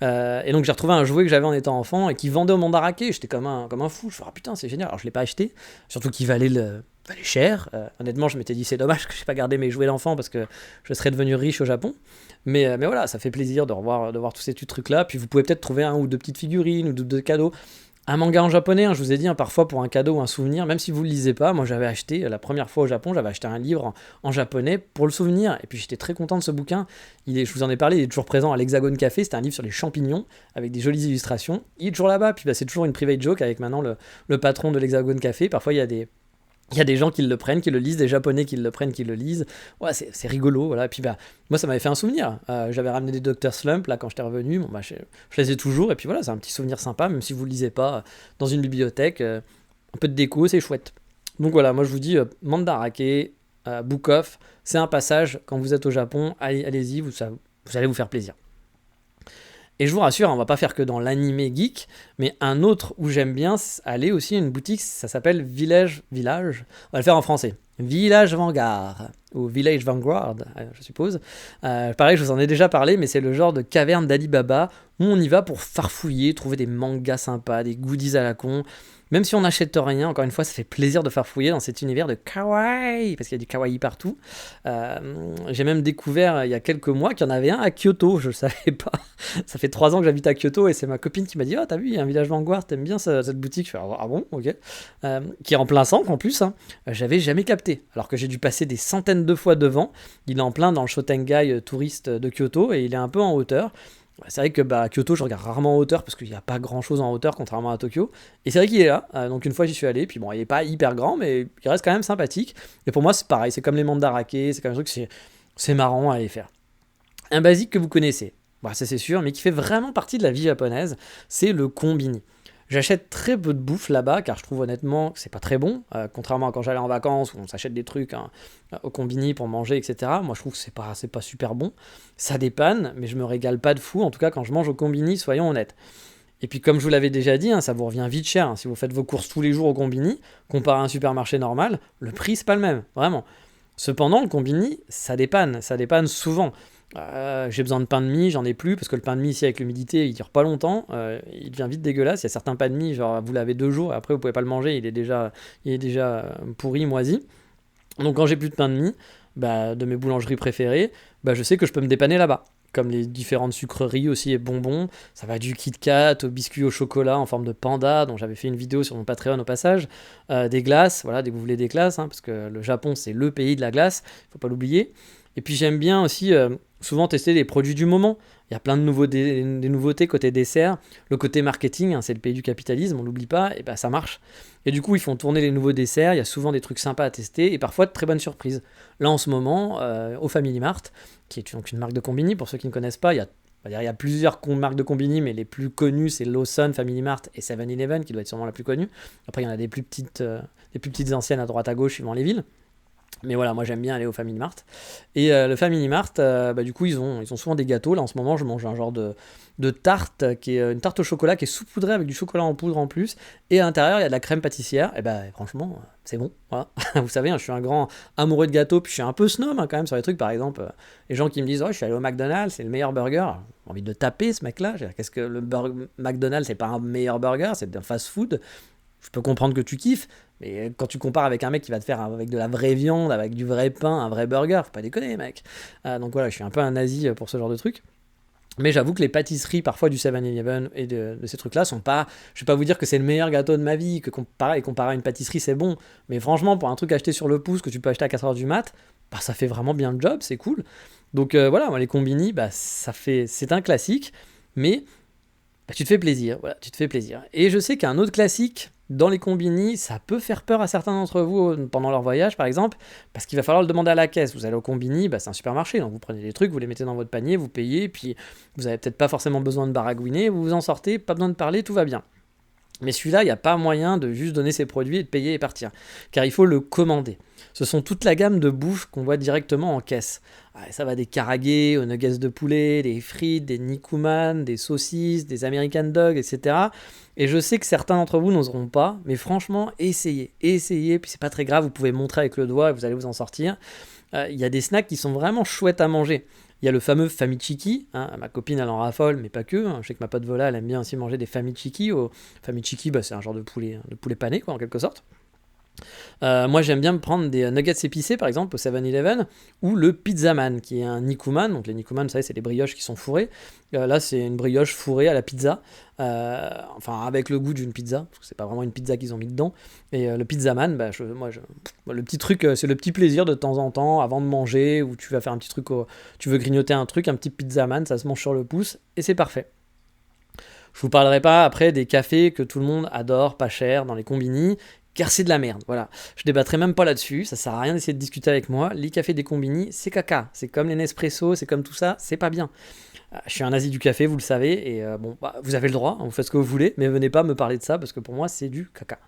Et donc j'ai retrouvé un jouet que j'avais en étant enfant et qui vendait au Mandarake. J'étais comme un fou. Je me suis dit, ah putain, c'est génial. Alors je l'ai pas acheté, surtout qu'il valait cher. Honnêtement, je m'étais dit, c'est dommage que je n'ai pas gardé mes jouets d'enfant parce que je serais devenu riche au Japon. Mais voilà, ça fait plaisir de voir tous ces petits trucs-là. Puis vous pouvez peut-être trouver un ou deux petites figurines ou deux cadeaux. Un manga en japonais, hein, je vous ai dit, hein, parfois pour un cadeau ou un souvenir, même si vous ne le lisez pas, moi j'avais acheté, la première fois au Japon, j'avais acheté un livre en japonais pour le souvenir, et puis j'étais très content de ce bouquin. Je vous en ai parlé, il est toujours présent à l'Hexagone Café, c'était un livre sur les champignons, avec des jolies illustrations. Il est toujours là-bas, puis bah, c'est toujours une private joke avec maintenant le patron de l'Hexagone Café. Parfois il y a des gens qui le prennent, qui le lisent, des japonais qui le prennent, qui le lisent. Ouais, c'est rigolo, voilà. Et puis bah, moi, ça m'avait fait un souvenir. J'avais ramené des Dr. Slump, là, quand j'étais revenu. Bon, bah, je les ai toujours. Et puis voilà, c'est un petit souvenir sympa, même si vous ne le lisez pas dans une bibliothèque. Un peu de déco, c'est chouette. Donc voilà, moi, je vous dis, Mandarake, Book Off, c'est un passage. Quand vous êtes au Japon, allez-y, vous allez vous faire plaisir. Et je vous rassure, on va pas faire que dans l'animé geek, mais un autre où j'aime bien aller aussi, une boutique, ça s'appelle Village. On va le faire en français. Village Vanguard, ou Village Vanguard, je suppose. Pareil, je vous en ai déjà parlé, mais c'est le genre de caverne d'Alibaba où on y va pour farfouiller, trouver des mangas sympas, des goodies à la con. Même si on n'achète rien, encore une fois, ça fait plaisir de farfouiller dans cet univers de kawaii, parce qu'il y a du kawaii partout. J'ai même découvert il y a quelques mois qu'il y en avait un à Kyoto, je ne savais pas. Ça fait 3 ans que j'habite à Kyoto et c'est ma copine qui m'a dit « Oh, t'as vu, il y a un village Vanguard, t'aimes bien cette boutique ?» Je fais « Ah bon, ok. » Qui est en plein centre en plus, hein. J'avais jamais capté, alors que j'ai dû passer des centaines de fois devant. Il est en plein dans le Shotengai touriste de Kyoto et il est un peu en hauteur. C'est vrai que à Kyoto, je regarde rarement en hauteur parce qu'il n'y a pas grand chose en hauteur contrairement à Tokyo. Et c'est vrai qu'il est là. Donc une fois j'y suis allé. Puis bon, il n'est pas hyper grand, mais il reste quand même sympathique. Et pour moi, c'est pareil. C'est comme les mandarake. C'est comme un truc, c'est marrant à aller faire. Un basique que vous connaissez, bah, ça c'est sûr, mais qui fait vraiment partie de la vie japonaise, c'est le kombini. J'achète très peu de bouffe là-bas car je trouve honnêtement que c'est pas très bon, contrairement à quand j'allais en vacances où on s'achète des trucs hein, au combini pour manger, etc. Moi je trouve que c'est pas super bon. Ça dépanne, mais je me régale pas de fou, en tout cas quand je mange au combini, soyons honnêtes. Et puis comme je vous l'avais déjà dit, hein, ça vous revient vite cher. Hein. Si vous faites vos courses tous les jours au combini, comparé à un supermarché normal, le prix c'est pas le même, vraiment. Cependant, le combini, ça dépanne souvent. J'ai besoin de pain de mie, j'en ai plus parce que le pain de mie ici avec l'humidité il dure pas longtemps, il devient vite dégueulasse. Il y a certains pains de mie, genre vous l'avez 2 jours et après vous pouvez pas le manger, il est déjà pourri, moisi. Donc quand j'ai plus de pain de mie, de mes boulangeries préférées, je sais que je peux me dépanner là-bas. Comme les différentes sucreries aussi et bonbons, ça va du Kit Kat au biscuit au chocolat en forme de panda, dont j'avais fait une vidéo sur mon Patreon au passage, des glaces, voilà, dès que vous voulez des glaces, hein, parce que le Japon c'est le pays de la glace, faut pas l'oublier. Et puis j'aime bien aussi souvent tester les produits du moment. Il y a plein de des nouveautés côté dessert. Le côté marketing, hein, c'est le pays du capitalisme, on l'oublie pas, et ça marche. Et du coup, ils font tourner les nouveaux desserts, il y a souvent des trucs sympas à tester, et parfois de très bonnes surprises. Là, en ce moment, au Family Mart, qui est donc une marque de combini, pour ceux qui ne connaissent pas, il y a plusieurs marques de combini, mais les plus connues, c'est Lawson, Family Mart et 7-Eleven, qui doit être sûrement la plus connue. Après, il y en a des plus petites anciennes à droite à gauche, suivant les villes. Mais voilà, moi j'aime bien aller au Family Mart. Et le Family Mart, du coup, ils ont souvent des gâteaux. Là, en ce moment, je mange un genre de tarte, qui est une tarte au chocolat qui est saupoudrée avec du chocolat en poudre en plus. Et à l'intérieur, il y a de la crème pâtissière. Et franchement, c'est bon. Voilà. Vous savez, hein, je suis un grand amoureux de gâteaux. Puis je suis un peu snob hein, quand même sur les trucs. Par exemple, les gens qui me disent « Oh, je suis allé au McDonald's, c'est le meilleur burger. » J'ai envie de taper ce mec-là. Qu'est-ce que le McDonald's, c'est pas un meilleur burger, c'est un fast-food. Je peux comprendre que tu kiffes, mais quand tu compares avec un mec qui va te faire avec de la vraie viande, avec du vrai pain, un vrai burger, faut pas déconner, mec. Donc voilà, je suis un peu un nazi pour ce genre de truc. Mais j'avoue que les pâtisseries, parfois du 7-Eleven et de ces trucs-là, sont pas. Je vais pas vous dire que c'est le meilleur gâteau de ma vie, que comparé à une pâtisserie, c'est bon. Mais franchement, pour un truc acheté sur le pouce que tu peux acheter à 4h du mat, bah, ça fait vraiment bien le job, c'est cool. Donc voilà, moi, les combini, bah, c'est un classique, mais bah, tu te fais plaisir, voilà, tu te fais plaisir. Et je sais qu'un autre classique dans les combini, ça peut faire peur à certains d'entre vous pendant leur voyage, par exemple, parce qu'il va falloir le demander à la caisse. Vous allez au combini, bah, c'est un supermarché, donc vous prenez des trucs, vous les mettez dans votre panier, vous payez, puis vous avez peut-être pas forcément besoin de baragouiner, vous vous en sortez, pas besoin de parler, tout va bien. Mais celui-là, il n'y a pas moyen de juste donner ses produits et de payer et partir, car il faut le commander. Ce sont toute la gamme de bouffe qu'on voit directement en caisse. Ça va des karaagés aux nuggets de poulet, des frites, des nikuman, des saucisses, des American Dog, etc. Et je sais que certains d'entre vous n'oseront pas, mais franchement, essayez, puis c'est pas très grave, vous pouvez montrer avec le doigt et vous allez vous en sortir. Il y a des snacks qui sont vraiment chouettes à manger. Il y a le fameux Famichiki, hein, ma copine elle en raffole, mais pas que. Hein. Je sais que ma pote Vola elle aime bien aussi manger des Famichiki. Famichiki, bah, c'est un genre de poulet pané, quoi, en quelque sorte. Moi j'aime bien me prendre des nuggets épicés par exemple au 7-Eleven ou le Pizzaman qui est un Nikuman. Donc les Nikuman, vous savez, c'est des brioches qui sont fourrées. Là c'est une brioche fourrée à la pizza, enfin avec le goût d'une pizza, parce que c'est pas vraiment une pizza qu'ils ont mis dedans. Et le Pizzaman, bah, le petit truc, c'est le petit plaisir de temps en temps avant de manger, ou tu vas faire un petit truc, tu veux grignoter un truc, un petit Pizzaman, ça se mange sur le pouce et c'est parfait. Je vous parlerai pas après des cafés que tout le monde adore, pas cher, dans les combini, car c'est de la merde, voilà. Je débattrai même pas là-dessus, ça sert à rien d'essayer de discuter avec moi. Les cafés des combini, c'est caca, c'est comme les Nespresso, c'est comme tout ça, c'est pas bien. Je suis un nazi du café, vous le savez, et bon, bah, vous avez le droit, vous faites ce que vous voulez, mais venez pas me parler de ça, parce que pour moi, c'est du caca.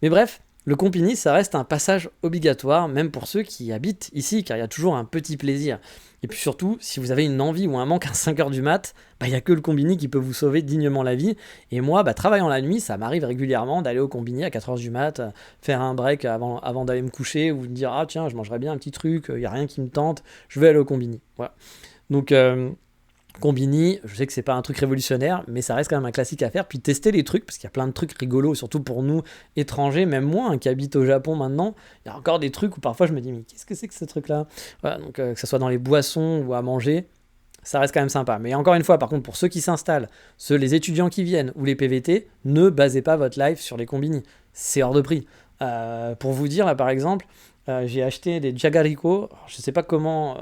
Mais bref, le combini, ça reste un passage obligatoire, même pour ceux qui habitent ici, car il y a toujours un petit plaisir. Et puis surtout, si vous avez une envie ou un manque à 5h du mat, il n'y a que le combini qui peut vous sauver dignement la vie. Et moi, travaillant la nuit, ça m'arrive régulièrement d'aller au combini à 4h du mat, faire un break avant d'aller me coucher, ou de dire « Ah tiens, je mangerais bien un petit truc, il n'y a rien qui me tente, je vais aller au combini. » Voilà. Donc... Combini, je sais que c'est pas un truc révolutionnaire, mais ça reste quand même un classique à faire. Puis tester les trucs, parce qu'il y a plein de trucs rigolos, surtout pour nous étrangers, même moi qui habite au Japon maintenant. Il y a encore des trucs où parfois je me dis, mais qu'est-ce que c'est que ce truc-là? Voilà, donc que ce soit dans les boissons ou à manger, ça reste quand même sympa. Mais encore une fois, par contre, pour ceux qui s'installent, les étudiants qui viennent ou les PVT, ne basez pas votre life sur les combini. C'est hors de prix. Pour vous dire, là par exemple, j'ai acheté des Jagariko. Je sais pas comment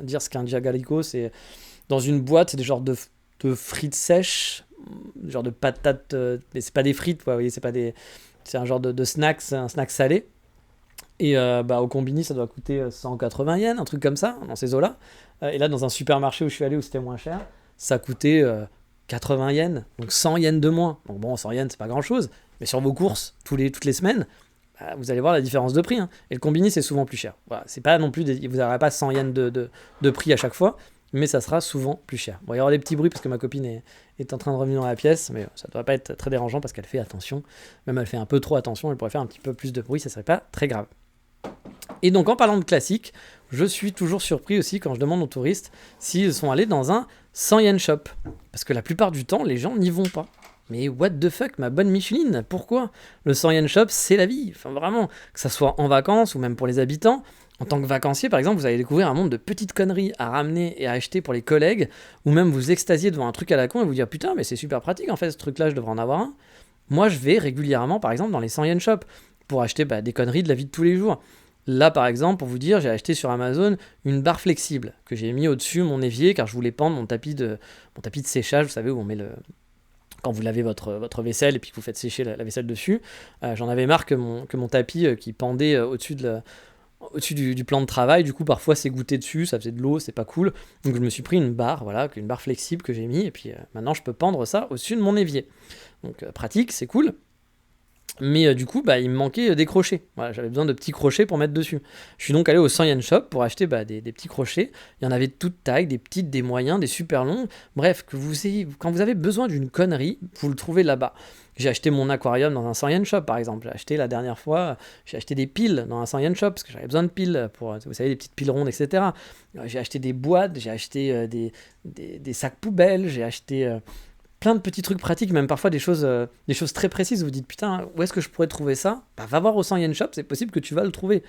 dire ce qu'un Jagariko, c'est. Dans une boîte, c'est des genres de frites sèches, genre de patates, mais c'est pas des frites, quoi, vous voyez, c'est un genre de snack, c'est un snack salé. Et au combini, ça doit coûter 180 yens, un truc comme ça, dans ces eaux-là. Et là, dans un supermarché où je suis allé, où c'était moins cher, ça coûtait 80 yens, donc 100 yens de moins. Donc bon, 100 yens, c'est pas grand-chose, mais sur vos courses, toutes les semaines, vous allez voir la différence de prix. Hein. Et le combini, c'est souvent plus cher. Voilà, c'est pas non plus vous n'aurez pas 100 yens de prix à chaque fois, mais ça sera souvent plus cher. Bon, il y aura des petits bruits parce que ma copine est en train de revenir dans la pièce, mais ça ne doit pas être très dérangeant parce qu'elle fait attention. Même elle fait un peu trop attention, elle pourrait faire un petit peu plus de bruit, ça ne serait pas très grave. Et donc en parlant de classiques, je suis toujours surpris aussi quand je demande aux touristes s'ils sont allés dans un 100 yen shop. Parce que la plupart du temps, les gens n'y vont pas. Mais what the fuck, ma bonne Micheline, pourquoi? Le 100 yen shop, c'est la vie. Enfin vraiment, que ça soit en vacances ou même pour les habitants. En tant que vacancier, par exemple, vous allez découvrir un monde de petites conneries à ramener et à acheter pour les collègues, ou même vous extasier devant un truc à la con et vous dire putain, mais c'est super pratique en fait, ce truc-là, je devrais en avoir un. Moi, je vais régulièrement, par exemple, dans les 100 yen shop pour acheter des conneries de la vie de tous les jours. Là, par exemple, pour vous dire, j'ai acheté sur Amazon une barre flexible que j'ai mis au-dessus mon évier car je voulais pendre mon tapis de séchage, vous savez, où on met quand vous lavez votre vaisselle et puis que vous faites sécher la vaisselle dessus. J'en avais marre que mon tapis qui pendait au-dessus du plan de travail, du coup parfois c'est goûté dessus, ça faisait de l'eau, c'est pas cool. Donc je me suis pris une barre flexible que j'ai mis, et puis maintenant je peux pendre ça au-dessus de mon évier. Donc pratique, c'est cool. Mais du coup, il me manquait des crochets. Voilà, j'avais besoin de petits crochets pour mettre dessus. Je suis donc allé au 100 yen shop pour acheter des petits crochets. Il y en avait de toutes tailles, des petites, des moyens, des super longs. Bref, quand vous avez besoin d'une connerie, vous le trouvez là-bas. J'ai acheté mon aquarium dans un 100 yen shop, par exemple. La dernière fois, j'ai acheté des piles dans un 100 yen shop, parce que j'avais besoin de piles, pour, vous savez, des petites piles rondes, etc. J'ai acheté des boîtes, j'ai acheté des sacs poubelles, j'ai acheté... plein de petits trucs pratiques, même parfois des choses très précises. Vous vous dites, putain, où est-ce que je pourrais trouver ça? Va voir au 100 yen shop, c'est possible que tu vas le trouver.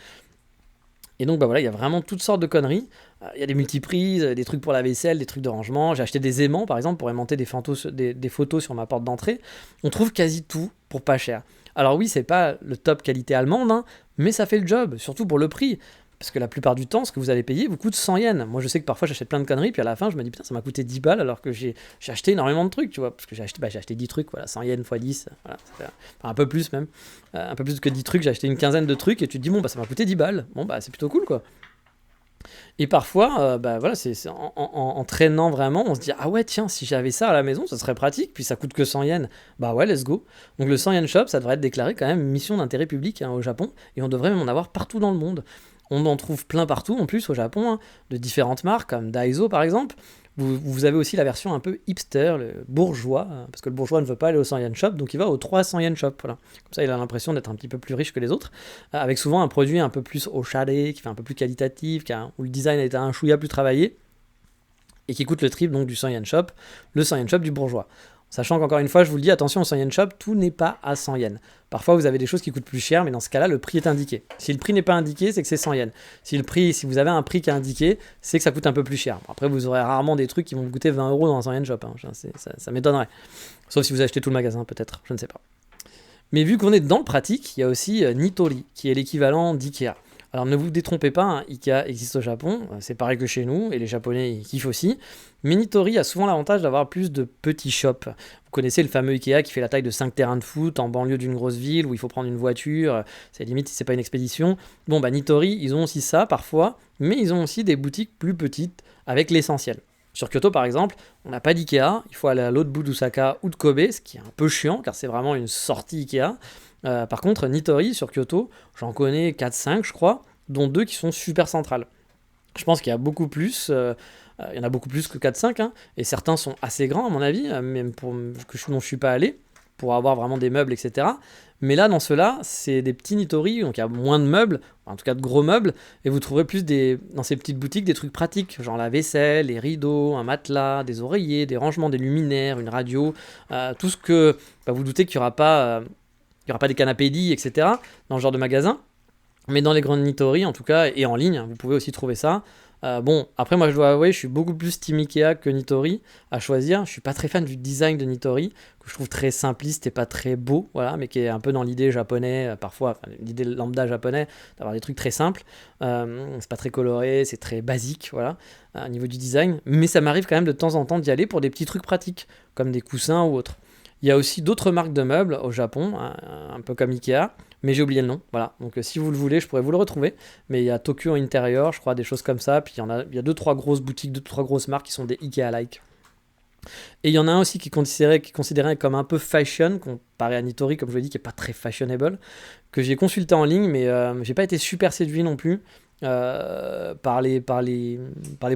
Et donc, voilà, il y a vraiment toutes sortes de conneries. Il y a des multiprises, des trucs pour la vaisselle, des trucs de rangement. J'ai acheté des aimants, par exemple, pour aimanter des photos sur ma porte d'entrée. On trouve quasi tout pour pas cher. Alors oui, c'est pas le top qualité allemande, hein, mais ça fait le job, surtout pour le prix. Parce que la plupart du temps, ce que vous allez payer vous coûte 100 yens. Moi, je sais que parfois, j'achète plein de conneries, puis à la fin, je me dis, putain, ça m'a coûté 10 balles, alors que j'ai acheté énormément de trucs, tu vois. Parce que j'ai acheté 10 trucs, voilà, 100 yens x 10, voilà, enfin, un peu plus même. Un peu plus que 10 trucs, j'ai acheté une quinzaine de trucs, et tu te dis, bon, bah, ça m'a coûté 10 balles. Bon, bah, c'est plutôt cool, quoi. Et parfois, bah voilà, c'est en traînant vraiment, on se dit ah ouais tiens, si j'avais ça à la maison, ça serait pratique, puis ça coûte que 100 yens. Bah ouais, let's go. Donc le 100 yen shop, ça devrait être déclaré quand même mission d'intérêt public au Japon, et on devrait même en avoir partout dans le monde. On en trouve plein partout en plus au Japon, hein, de différentes marques comme Daiso par exemple. Vous avez aussi la version un peu hipster, le bourgeois, parce que le bourgeois ne veut pas aller au 100 yen shop, donc il va au 300 yen shop. Voilà. Comme ça, il a l'impression d'être un petit peu plus riche que les autres, avec souvent un produit un peu plus au chalet, qui fait un peu plus qualitatif, où le design a été un chouïa plus travaillé, et qui coûte le triple donc du 100 yen shop, le 100 yen shop du bourgeois. Sachant qu'encore une fois, je vous le dis, attention au 100 yen shop, tout n'est pas à 100 yens. Parfois, vous avez des choses qui coûtent plus cher, mais dans ce cas-là, le prix est indiqué. Si le prix n'est pas indiqué, c'est que c'est 100 yens. Si vous avez un prix qui est indiqué, c'est que ça coûte un peu plus cher. Après, vous aurez rarement des trucs qui vont vous coûter 20 euros dans un 100 yen shop. Hein. Ça m'étonnerait. Sauf si vous achetez tout le magasin, peut-être. Je ne sais pas. Mais vu qu'on est dans le pratique, il y a aussi Nitori, qui est l'équivalent d'IKEA. Alors ne vous détrompez pas, hein, Ikea existe au Japon, c'est pareil que chez nous, et les Japonais ils kiffent aussi. Mais Nitori a souvent l'avantage d'avoir plus de petits shops. Vous connaissez le fameux Ikea qui fait la taille de 5 terrains de foot en banlieue d'une grosse ville où il faut prendre une voiture, c'est limite si c'est pas une expédition. Bon bah Nitori, ils ont aussi ça parfois, mais ils ont aussi des boutiques plus petites avec l'essentiel. Sur Kyoto par exemple, on n'a pas d'Ikea, il faut aller à l'autre bout d'Osaka ou de Kobe, ce qui est un peu chiant car c'est vraiment une sortie Ikea. Par contre, Nitori sur Kyoto, j'en connais 4-5 je crois, dont 2 qui sont super centrales. Je pense qu'il y a beaucoup plus, il y en a beaucoup plus que 4-5, hein, et certains sont assez grands à mon avis, même dont je ne suis pas allé, pour avoir vraiment des meubles, etc. Mais là, dans ceux-là, c'est des petits Nitori, donc il y a moins de meubles, en tout cas de gros meubles, et vous trouverez plus dans ces petites boutiques des trucs pratiques, genre la vaisselle, les rideaux, un matelas, des oreillers, des rangements, des luminaires, une radio, tout ce que vous doutez qu'il n'y aura pas... il n'y aura pas des canapés lits, etc. dans ce genre de magasin. Mais dans les grandes Nitori, en tout cas, et en ligne, vous pouvez aussi trouver ça. Bon, après, moi, je dois avouer, je suis beaucoup plus Team Ikea que Nitori à choisir. Je suis pas très fan du design de Nitori, que je trouve très simpliste et pas très beau, voilà, mais qui est un peu dans l'idée japonais, parfois, enfin, l'idée lambda japonais, d'avoir des trucs très simples. C'est pas très coloré, c'est très basique, voilà, au niveau du design. Mais ça m'arrive quand même de temps en temps d'y aller pour des petits trucs pratiques, comme des coussins ou autres. Il y a aussi d'autres marques de meubles au Japon, un peu comme Ikea, mais j'ai oublié le nom. Voilà. Donc si vous le voulez, je pourrais vous le retrouver. Mais il y a Tokyo Interior, je crois, des choses comme ça. Puis il y a 2-3 grosses boutiques, 2-3 grosses marques qui sont des Ikea-like. Et il y en a un aussi qui est considéré comme un peu fashion, comparé à Nitori, comme je l'ai dit, qui n'est pas très fashionable, que j'ai consulté en ligne, mais j'ai pas été super séduit non plus. Par les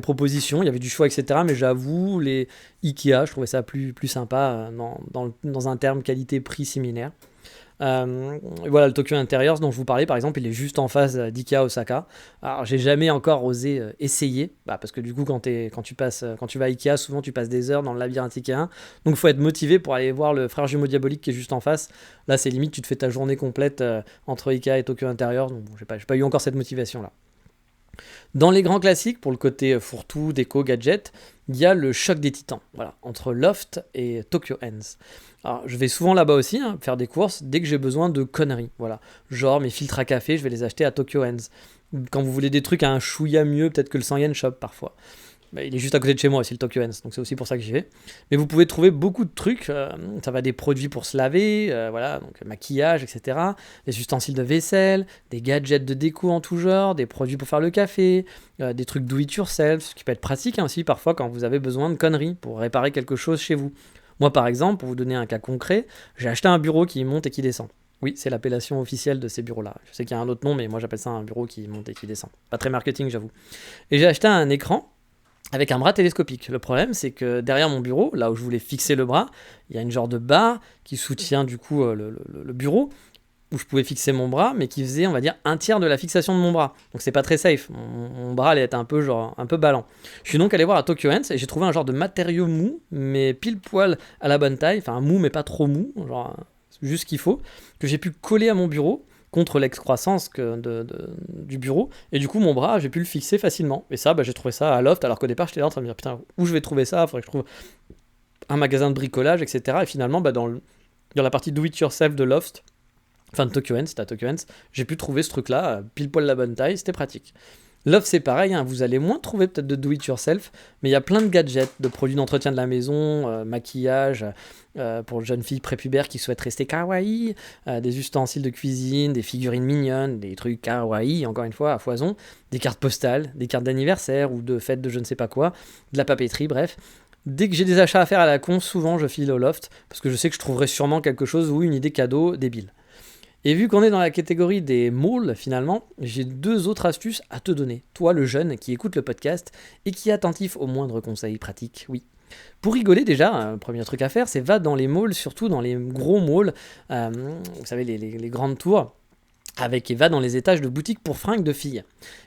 propositions, il y avait du choix, etc. Mais j'avoue, les Ikea, je trouvais ça plus sympa dans un terme qualité-prix similaire. Voilà, le Tokyo Interiors dont je vous parlais, par exemple, il est juste en face d'Ikea Osaka. Alors, j'ai jamais encore osé essayer, parce que du coup, quand tu vas à Ikea, souvent tu passes des heures dans le labyrinthe Ikea. Donc, il faut être motivé pour aller voir le frère jumeau diabolique qui est juste en face. Là, c'est limite, tu te fais ta journée complète entre Ikea et Tokyo Interiors. Donc, bon, j'ai pas eu encore cette motivation-là. Dans les grands classiques, pour le côté fourre-tout, déco, gadget, il y a le choc des titans, voilà, entre Loft et Tokyo Hands. Alors, je vais souvent là-bas aussi, faire des courses dès que j'ai besoin de conneries, voilà. Genre mes filtres à café, je vais les acheter à Tokyo Hands. Quand vous voulez des trucs à un chouïa mieux, peut-être que le 100 yen shop parfois. Il est juste à côté de chez moi aussi, le Tokyo Hands, donc c'est aussi pour ça que j'y vais. Mais vous pouvez trouver beaucoup de trucs, ça va des produits pour se laver, voilà, donc maquillage, etc. Des ustensiles de vaisselle, des gadgets de déco en tout genre, des produits pour faire le café, des trucs do it yourself, ce qui peut être pratique aussi parfois quand vous avez besoin de conneries pour réparer quelque chose chez vous. Moi par exemple, pour vous donner un cas concret, j'ai acheté un bureau qui monte et qui descend. Oui, c'est l'appellation officielle de ces bureaux-là. Je sais qu'il y a un autre nom, mais moi j'appelle ça un bureau qui monte et qui descend. Pas très marketing, j'avoue. Et j'ai acheté un écran avec un bras télescopique. Le problème, c'est que derrière mon bureau, là où je voulais fixer le bras, il y a une genre de barre qui soutient du coup le bureau, où je pouvais fixer mon bras, mais qui faisait, on va dire, un tiers de la fixation de mon bras. Donc c'est pas très safe. Mon bras allait être un peu ballant. Je suis donc allé voir à Tokyo Hands et j'ai trouvé un genre de matériau mou, mais pile poil à la bonne taille, enfin mou mais pas trop mou, genre juste ce qu'il faut, que j'ai pu coller à mon bureau contre l'excroissance du bureau, et du coup mon bras j'ai pu le fixer facilement, et ça j'ai trouvé ça à Loft, alors qu'au départ j'étais là en train de me dire putain où je vais trouver ça, il faudrait que je trouve un magasin de bricolage, etc. Et finalement dans la partie do it yourself de Loft, Enfin, de Tokyo Hands, c'était à Tokyo Hands. J'ai pu trouver ce truc-là, pile poil la bonne taille, c'était pratique. Love, c'est pareil, hein, vous allez moins trouver peut-être de do-it-yourself, mais il y a plein de gadgets, de produits d'entretien de la maison, maquillage, pour jeunes filles prépubères qui souhaitent rester kawaii, des ustensiles de cuisine, des figurines mignonnes, des trucs kawaii, encore une fois, à foison, des cartes postales, des cartes d'anniversaire ou de fête de je ne sais pas quoi, de la papeterie, bref. Dès que j'ai des achats à faire à la con, souvent je file au loft, parce que je sais que je trouverai sûrement quelque chose ou une idée cadeau débile. Et vu qu'on est dans la catégorie des malls, finalement, j'ai 2 autres astuces à te donner. Toi, le jeune qui écoute le podcast et qui est attentif aux moindres conseils pratiques, oui. Pour rigoler déjà, un premier truc à faire, c'est va dans les malls, surtout dans les gros malls, vous savez, les grandes tours, et va dans les étages de boutiques pour fringues de filles.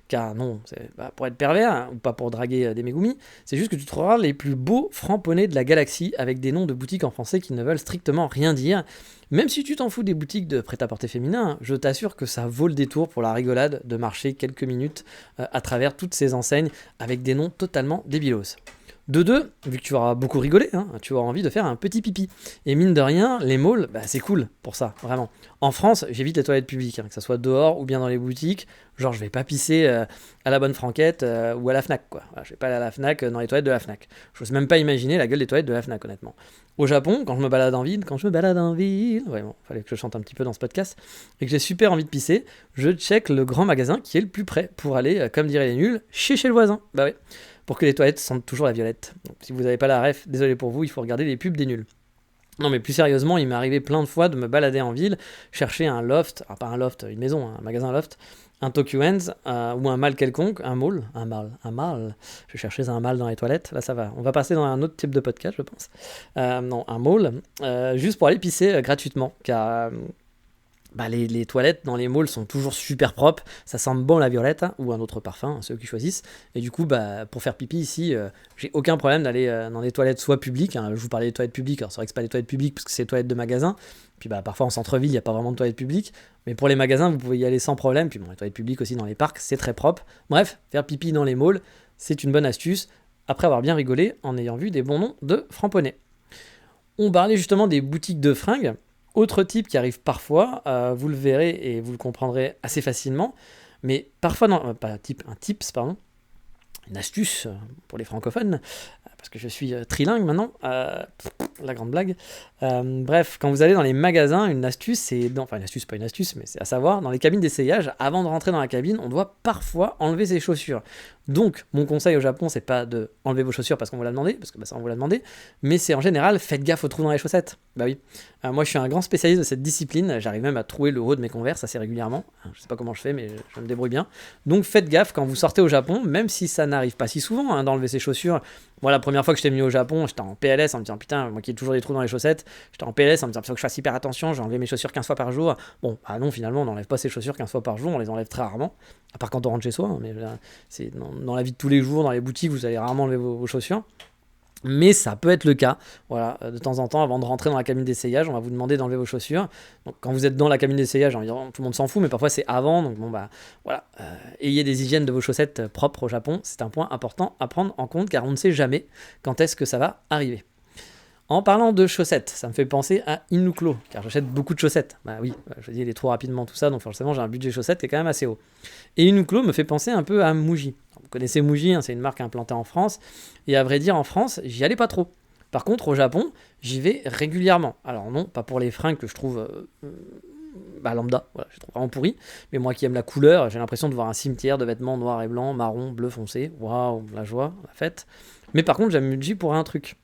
Car non, c'est pas pour être pervers, hein, ou pas pour draguer des Megumi, c'est juste que tu trouveras les plus beaux framponnés de la galaxie avec des noms de boutiques en français qui ne veulent strictement rien dire. Même si tu t'en fous des boutiques de prêt-à-porter féminin, je t'assure que ça vaut le détour pour la rigolade de marcher quelques minutes à travers toutes ces enseignes avec des noms totalement débilos. De deux, vu que tu auras beaucoup rigolé, hein, tu auras envie de faire un petit pipi. Et mine de rien, les malls, c'est cool pour ça, vraiment. En France, j'évite les toilettes publiques, hein, que ça soit dehors ou bien dans les boutiques. Genre, je vais pas pisser à la bonne franquette ou à la Fnac, quoi. Voilà, je vais pas aller à la Fnac dans les toilettes de la Fnac. J'ose même pas imaginer la gueule des toilettes de la Fnac, honnêtement. Au Japon, quand je me balade en ville, ouais, bon, fallait que je chante un petit peu dans ce podcast, et que j'ai super envie de pisser, je check le grand magasin qui est le plus près pour aller, comme diraient les nuls, chez le voisin. Bah ouais. Pour que les toilettes sentent toujours la violette. Donc, si vous n'avez pas la ref, désolé pour vous, il faut regarder les pubs des nuls. Non mais plus sérieusement, il m'est arrivé plein de fois de me balader en ville, chercher un loft, pas un loft, une maison, un magasin loft, un Tokyo Hands, ou un mall quelconque, un mall, je cherchais un mall dans les toilettes, là ça va, on va passer dans un autre type de podcast je pense, non, un mall, juste pour aller pisser gratuitement, car... les toilettes dans les malls sont toujours super propres, ça sent bon la violette, hein, ou un autre parfum, ceux qui choisissent. Et du coup, pour faire pipi ici, j'ai aucun problème d'aller dans des toilettes soit publiques, hein, je vous parlais des toilettes publiques, alors c'est vrai que c'est pas des toilettes publiques parce que c'est des toilettes de magasin, puis parfois en centre-ville, il n'y a pas vraiment de toilettes publiques, mais pour les magasins, vous pouvez y aller sans problème, puis bon, les toilettes publiques aussi dans les parcs, c'est très propre. Bref, faire pipi dans les malls, c'est une bonne astuce, après avoir bien rigolé en ayant vu des bons noms de framponnets. On parlait justement des boutiques de fringues. Autre type qui arrive parfois, vous le verrez et vous le comprendrez assez facilement, mais parfois, non, pas un tips, pardon, une astuce pour les francophones, parce que je suis trilingue maintenant, la grande blague. Bref, quand vous allez dans les magasins, une astuce, enfin une astuce, pas une astuce, mais c'est à savoir, dans les cabines d'essayage, avant de rentrer dans la cabine, on doit parfois enlever ses chaussures. Donc, mon conseil au Japon, c'est pas de enlever vos chaussures parce qu'on vous l'a demandé, parce que ça on vous l'a demandé, mais c'est en général, faites gaffe aux trous dans les chaussettes. Bah oui. Moi, je suis un grand spécialiste de cette discipline, j'arrive même à trouer le haut de mes Converse assez régulièrement. Je sais pas comment je fais, mais je me débrouille bien. Donc, faites gaffe quand vous sortez au Japon, même si ça n'arrive pas si souvent d'enlever ses chaussures. Moi, la première fois que j'étais venu au Japon, j'étais en PLS en me disant putain, moi qui ai toujours des trous dans les chaussettes, j'étais en PLS en me disant faut que je fasse hyper attention, j'ai enlevé mes chaussures 15 fois par jour. Bon, non, finalement, on n'enlève pas ses chaussures 15 fois par jour, on les enlève très rarement, à part quand on rentre chez soi, hein, mais c'est dans la vie de tous les jours, dans les boutiques, vous allez rarement enlever vos chaussures. Mais ça peut être le cas, voilà, de temps en temps, avant de rentrer dans la cabine d'essayage, on va vous demander d'enlever vos chaussures. Donc quand vous êtes dans la cabine d'essayage, environ, tout le monde s'en fout, mais parfois c'est avant, donc voilà, ayez des hygiènes de vos chaussettes propres au Japon, c'est un point important à prendre en compte, car on ne sait jamais quand est-ce que ça va arriver. En parlant de chaussettes, ça me fait penser à Uniqlo, car j'achète beaucoup de chaussettes. Bah oui, je dis il est trop rapidement tout ça, donc forcément j'ai un budget chaussettes qui est quand même assez haut. Et Uniqlo me fait penser un peu à Muji. Vous connaissez Muji, hein, c'est une marque implantée en France, et à vrai dire en France, j'y allais pas trop. Par contre au Japon, j'y vais régulièrement. Alors non, pas pour les fringues que je trouve lambda, voilà, je trouve vraiment pourri, mais moi qui aime la couleur, j'ai l'impression de voir un cimetière de vêtements noirs et blancs, marron, bleu foncé, waouh, la joie, la fête. Mais par contre j'aime Muji pour un truc.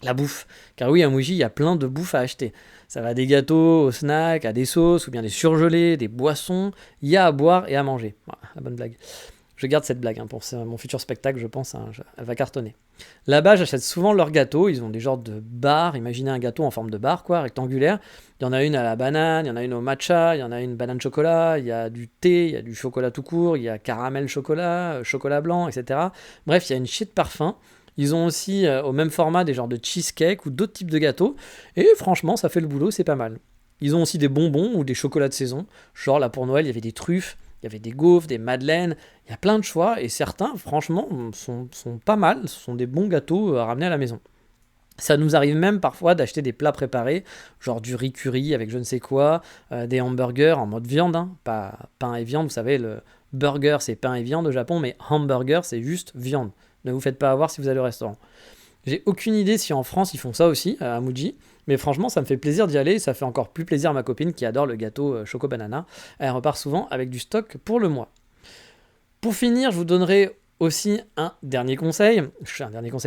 La bouffe, car oui à Muji il y a plein de bouffe à acheter, ça va des gâteaux aux snacks, à des sauces ou bien des surgelés, des boissons, il y a à boire et à manger, voilà, la bonne blague. Je garde cette blague pour mon futur spectacle, je pense, elle va cartonner. Là-bas j'achète souvent leurs gâteaux, ils ont des genres de barres, imaginez un gâteau en forme de barre rectangulaire, il y en a une à la banane, il y en a une au matcha, il y en a une banane chocolat, il y a du thé, il y a du chocolat tout court, il y a caramel chocolat, chocolat blanc, etc. Bref, il y a une chier de parfum. Ils ont aussi au même format des genres de cheesecake ou d'autres types de gâteaux. Et franchement, ça fait le boulot, c'est pas mal. Ils ont aussi des bonbons ou des chocolats de saison. Genre là pour Noël, il y avait des truffes, il y avait des gaufres, des madeleines. Il y a plein de choix et certains, franchement, sont pas mal. Ce sont des bons gâteaux à ramener à la maison. Ça nous arrive même parfois d'acheter des plats préparés, genre du riz curry avec je ne sais quoi, des hamburgers en mode viande, hein, pas pain et viande. Vous savez, le burger c'est pain et viande au Japon, mais hamburger c'est juste viande. Ne vous faites pas avoir si vous allez au restaurant. J'ai aucune idée si en France ils font ça aussi, à Muji, mais franchement ça me fait plaisir d'y aller et ça fait encore plus plaisir à ma copine qui adore le gâteau Choco Banana. Elle repart souvent avec du stock pour le mois. Pour finir, je vous donnerai aussi un dernier conseil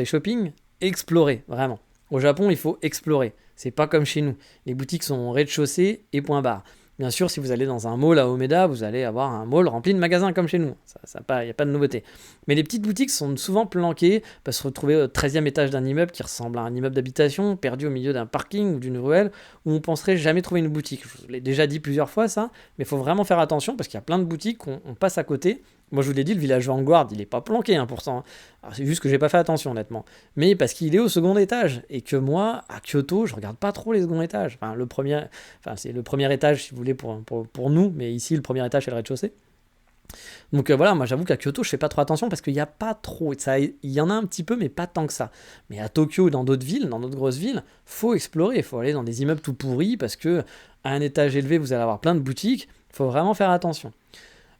shopping, explorer, vraiment. Au Japon, il faut explorer. C'est pas comme chez nous. Les boutiques sont au rez-de-chaussée et point barre. Bien sûr, si vous allez dans un mall à Omeda, vous allez avoir un mall rempli de magasins comme chez nous. Il n'y a pas de nouveauté. Mais les petites boutiques sont souvent planquées, peuvent se retrouver au 13e étage d'un immeuble qui ressemble à un immeuble d'habitation, perdu au milieu d'un parking ou d'une ruelle, où on penserait jamais trouver une boutique. Je vous l'ai déjà dit plusieurs fois ça, mais il faut vraiment faire attention parce qu'il y a plein de boutiques qu'on passe à côté. Moi, je vous l'ai dit, le village Vanguard, il n'est pas planqué 1%. Alors, c'est juste que j'ai pas fait attention, honnêtement. Mais parce qu'il est au second étage. Et que moi, à Kyoto, je regarde pas trop les seconds étages. C'est le premier étage, si vous voulez, pour nous. Mais ici, le premier étage, c'est le rez-de-chaussée. Donc voilà, moi j'avoue qu'à Kyoto, je fais pas trop attention parce qu'il n'y a pas trop. Il y en a un petit peu, mais pas tant que ça. Mais à Tokyo ou dans d'autres villes, dans d'autres grosses villes, faut explorer. Il faut aller dans des immeubles tout pourris parce que à un étage élevé, vous allez avoir plein de boutiques. Il faut vraiment faire attention.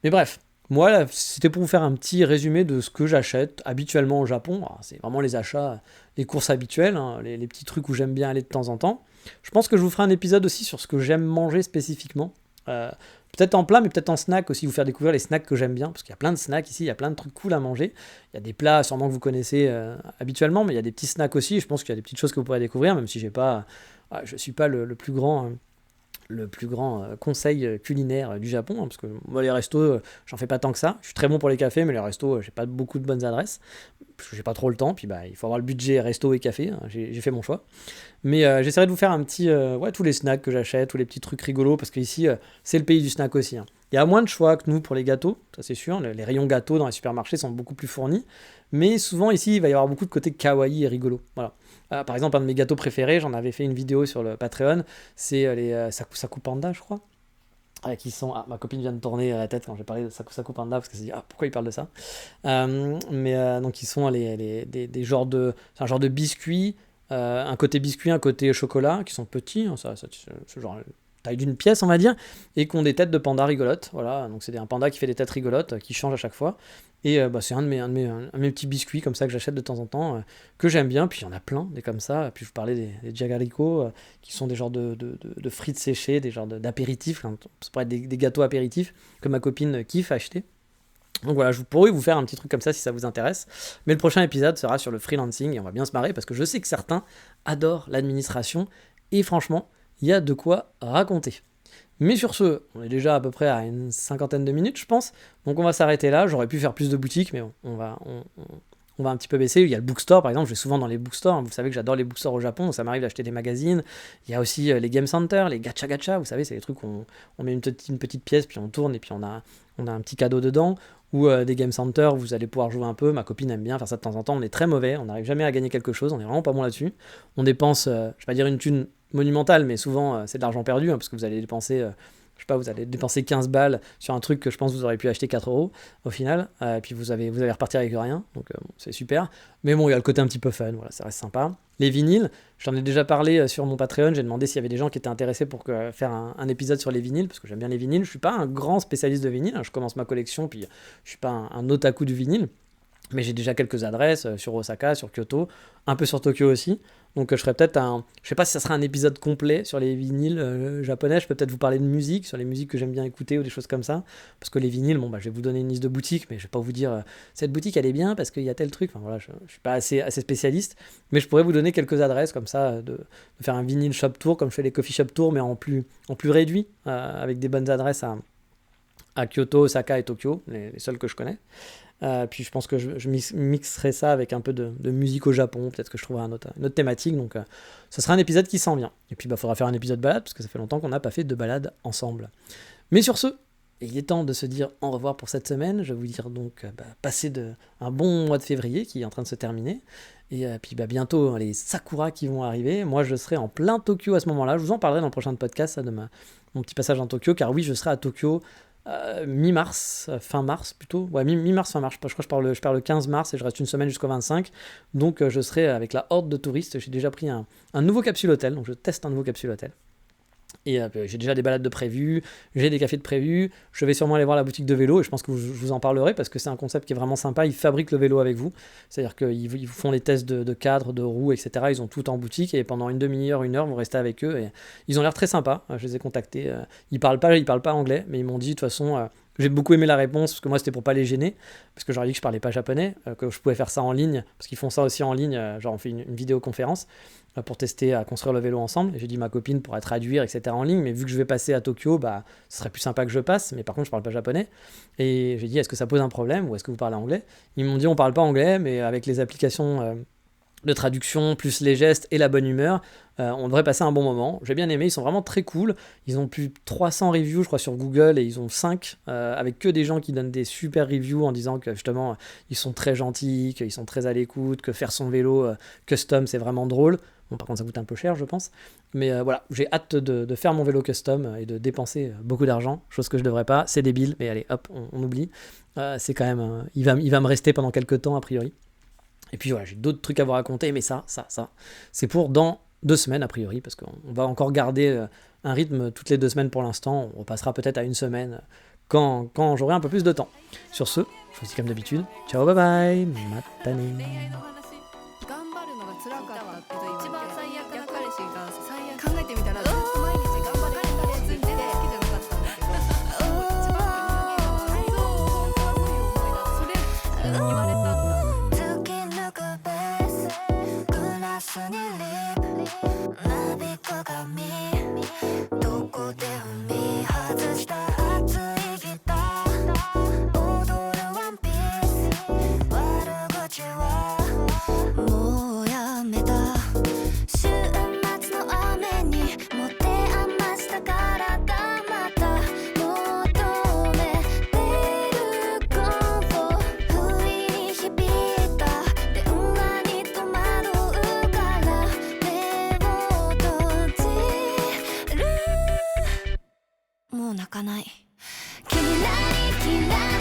Mais bref, moi, là, c'était pour vous faire un petit résumé de ce que j'achète habituellement au Japon. Alors, c'est vraiment les achats, les courses habituelles, hein, les petits trucs où j'aime bien aller de temps en temps. Je pense que je vous ferai un épisode aussi sur ce que j'aime manger spécifiquement. Euh, Peut-être en plat, mais peut-être en snack aussi, vous faire découvrir les snacks que j'aime bien, parce qu'il y a plein de snacks ici, il y a plein de trucs cool à manger. Il y a des plats sûrement que vous connaissez habituellement, mais il y a des petits snacks aussi. Je pense qu'il y a des petites choses que vous pourrez découvrir, même si je suis pas le plus grand conseil culinaire du Japon, hein, parce que moi les restos, j'en fais pas tant que ça. Je suis très bon pour les cafés, mais les restos, j'ai pas beaucoup de bonnes adresses, parce que j'ai pas trop le temps, puis il faut avoir le budget resto et café, hein, j'ai fait mon choix. Mais j'essaierai de vous faire un petit, tous les snacks que j'achète, tous les petits trucs rigolos, parce qu'ici, c'est le pays du snack aussi, hein. Il y a moins de choix que nous pour les gâteaux, ça c'est sûr, les rayons gâteaux dans les supermarchés sont beaucoup plus fournis, mais souvent ici, il va y avoir beaucoup de côté kawaii et rigolo, voilà. Par exemple, un de mes gâteaux préférés, j'en avais fait une vidéo sur le Patreon, c'est les Saku Panda, je crois. Qui sont... Ah, ma copine vient de tourner la tête quand j'ai parlé de Saku Panda parce qu'elle s'est dit ah pourquoi il parle de ça. Donc ils sont des genres de c'est un genre de biscuits, un côté biscuit, un côté chocolat qui sont petits, hein, ce genre taille d'une pièce on va dire, et qui ont des têtes de panda rigolotes. Voilà, donc c'est un panda qui fait des têtes rigolotes qui changent à chaque fois. Et c'est un de mes petits biscuits comme ça que j'achète de temps en temps, que j'aime bien. Puis il y en a plein, des comme ça. Puis je vous parlais des Jagariko, qui sont des genres de frites séchées, des genres d'apéritifs. Hein. Ça pourrait être des gâteaux apéritifs que ma copine kiffe acheter. Donc voilà, je pourrais vous faire un petit truc comme ça si ça vous intéresse. Mais le prochain épisode sera sur le freelancing et on va bien se marrer parce que je sais que certains adorent l'administration. Et franchement, il y a de quoi raconter. Mais sur ce, on est déjà à peu près à une cinquantaine de minutes, je pense. Donc on va s'arrêter là. J'aurais pu faire plus de boutiques, mais bon, on va un petit peu baisser. Il y a le bookstore, par exemple. Je vais souvent dans les bookstores. Vous savez que j'adore les bookstores au Japon. Ça m'arrive d'acheter des magazines. Il y a aussi les game centers, les gacha gacha. Vous savez, c'est les trucs où on met une petite pièce, puis on tourne, et puis on a un petit cadeau dedans. Ou des game centers où vous allez pouvoir jouer un peu. Ma copine aime bien faire ça de temps en temps. On est très mauvais. On n'arrive jamais à gagner quelque chose. On est vraiment pas bon là-dessus. On dépense, je vais pas dire une thune monumentale, mais souvent c'est de l'argent perdu, hein, parce que vous allez dépenser, je sais pas, vous allez dépenser 15 balles sur un truc que je pense que vous auriez pu acheter 4 euros au final, et puis vous allez repartir avec rien, donc bon, c'est super. Mais bon, il y a le côté un petit peu fun, voilà, ça reste sympa. Les vinyles, j'en ai déjà parlé sur mon Patreon, j'ai demandé s'il y avait des gens qui étaient intéressés pour faire un épisode sur les vinyles, parce que j'aime bien les vinyles. Je suis pas un grand spécialiste de vinyle, hein, je commence ma collection, puis je suis pas un otaku du vinyle. Mais j'ai déjà quelques adresses sur Osaka, sur Kyoto, un peu sur Tokyo aussi. Donc je ferai peut-être je sais pas si ça sera un épisode complet sur les vinyles japonais. Je peux peut-être vous parler de musique, sur les musiques que j'aime bien écouter ou des choses comme ça. Parce que les vinyles, bon, je vais vous donner une liste de boutiques, mais je vais pas vous dire cette boutique elle est bien parce qu'il y a tel truc. Enfin voilà, je suis pas assez spécialiste. Mais je pourrais vous donner quelques adresses comme ça, de faire un vinyle shop tour, comme je fais les coffee shop tours, mais en plus réduit, avec des bonnes adresses à Kyoto, Osaka et Tokyo, les seuls que je connais. Puis je pense que je mixerai ça avec un peu de musique au Japon, peut-être que je trouverai une autre thématique, donc ce sera un épisode qui s'en vient. Et puis faudra faire un épisode balade, parce que ça fait longtemps qu'on n'a pas fait de balade ensemble. Mais sur ce, il est temps de se dire au revoir pour cette semaine. Je vais vous dire donc, passez un bon mois de février qui est en train de se terminer, et puis bientôt les Sakura qui vont arriver. Moi je serai en plein Tokyo à ce moment-là, je vous en parlerai dans le prochain podcast, ça, mon petit passage en Tokyo, car oui, je serai à Tokyo mi-mars, fin mars plutôt. Ouais, mi-mars, fin mars. Je crois que je pars le 15 mars et je reste une semaine jusqu'au 25. Donc je serai avec la horde de touristes. J'ai déjà pris un nouveau capsule hôtel, donc je teste un nouveau capsule hôtel. Et j'ai déjà des balades de prévues, j'ai des cafés de prévus, je vais sûrement aller voir la boutique de vélo et je pense que je vous en parlerai parce que c'est un concept qui est vraiment sympa, ils fabriquent le vélo avec vous, c'est-à-dire qu'ils vous font les tests de cadre, de roues, etc. Ils ont tout en boutique et pendant une demi-heure, une heure, vous restez avec eux et ils ont l'air très sympas, je les ai contactés, ils parlent pas anglais, mais ils m'ont dit de toute façon... j'ai beaucoup aimé la réponse parce que moi c'était pour pas les gêner parce que j'aurais dit que je parlais pas japonais, que je pouvais faire ça en ligne parce qu'ils font ça aussi en ligne, genre on fait une vidéoconférence pour tester à construire le vélo ensemble. Et j'ai dit ma copine pourrait traduire, etc. en ligne, mais vu que je vais passer à Tokyo, bah, ce serait plus sympa que je passe, mais par contre je parle pas japonais. Et j'ai dit est-ce que ça pose un problème ou est-ce que vous parlez anglais? Ils m'ont dit on parle pas anglais, mais avec les applications de traduction, plus les gestes et la bonne humeur, on devrait passer un bon moment. J'ai bien aimé, ils sont vraiment très cool. Ils ont plus de 300 reviews, je crois, sur Google, et ils ont 5, avec que des gens qui donnent des super reviews en disant que justement, ils sont très gentils, qu'ils sont très à l'écoute, que faire son vélo custom, c'est vraiment drôle. Bon, par contre, ça coûte un peu cher, je pense. Mais voilà, j'ai hâte de faire mon vélo custom et de dépenser beaucoup d'argent, chose que je devrais pas. C'est débile, mais allez, hop, on oublie. C'est quand même... il va me rester pendant quelques temps, a priori. Et puis voilà, j'ai d'autres trucs à vous raconter, mais ça, c'est pour dans 2 semaines, a priori, parce qu'on va encore garder un rythme toutes les 2 semaines pour l'instant. On passera peut-être à 1 semaine quand j'aurai un peu plus de temps. Sur ce, je vous dis comme d'habitude, ciao, bye bye, matane. 頑張るのが辛かったけど一番最悪な彼氏が考えてみたらずっと毎日頑張れる彼氏って好きじゃなかったんだけど一番人間はそう本当はそういう思いだそれ言われた突き抜くベースグラスにリップなびく髪どこで踏み外した熱いギター踊るワンピース悪口はもうやめた週末の雨に持て余した体また求めてるコンフォ不意に響いた電話に戸惑うから目を閉じるもう泣かないきらりきらり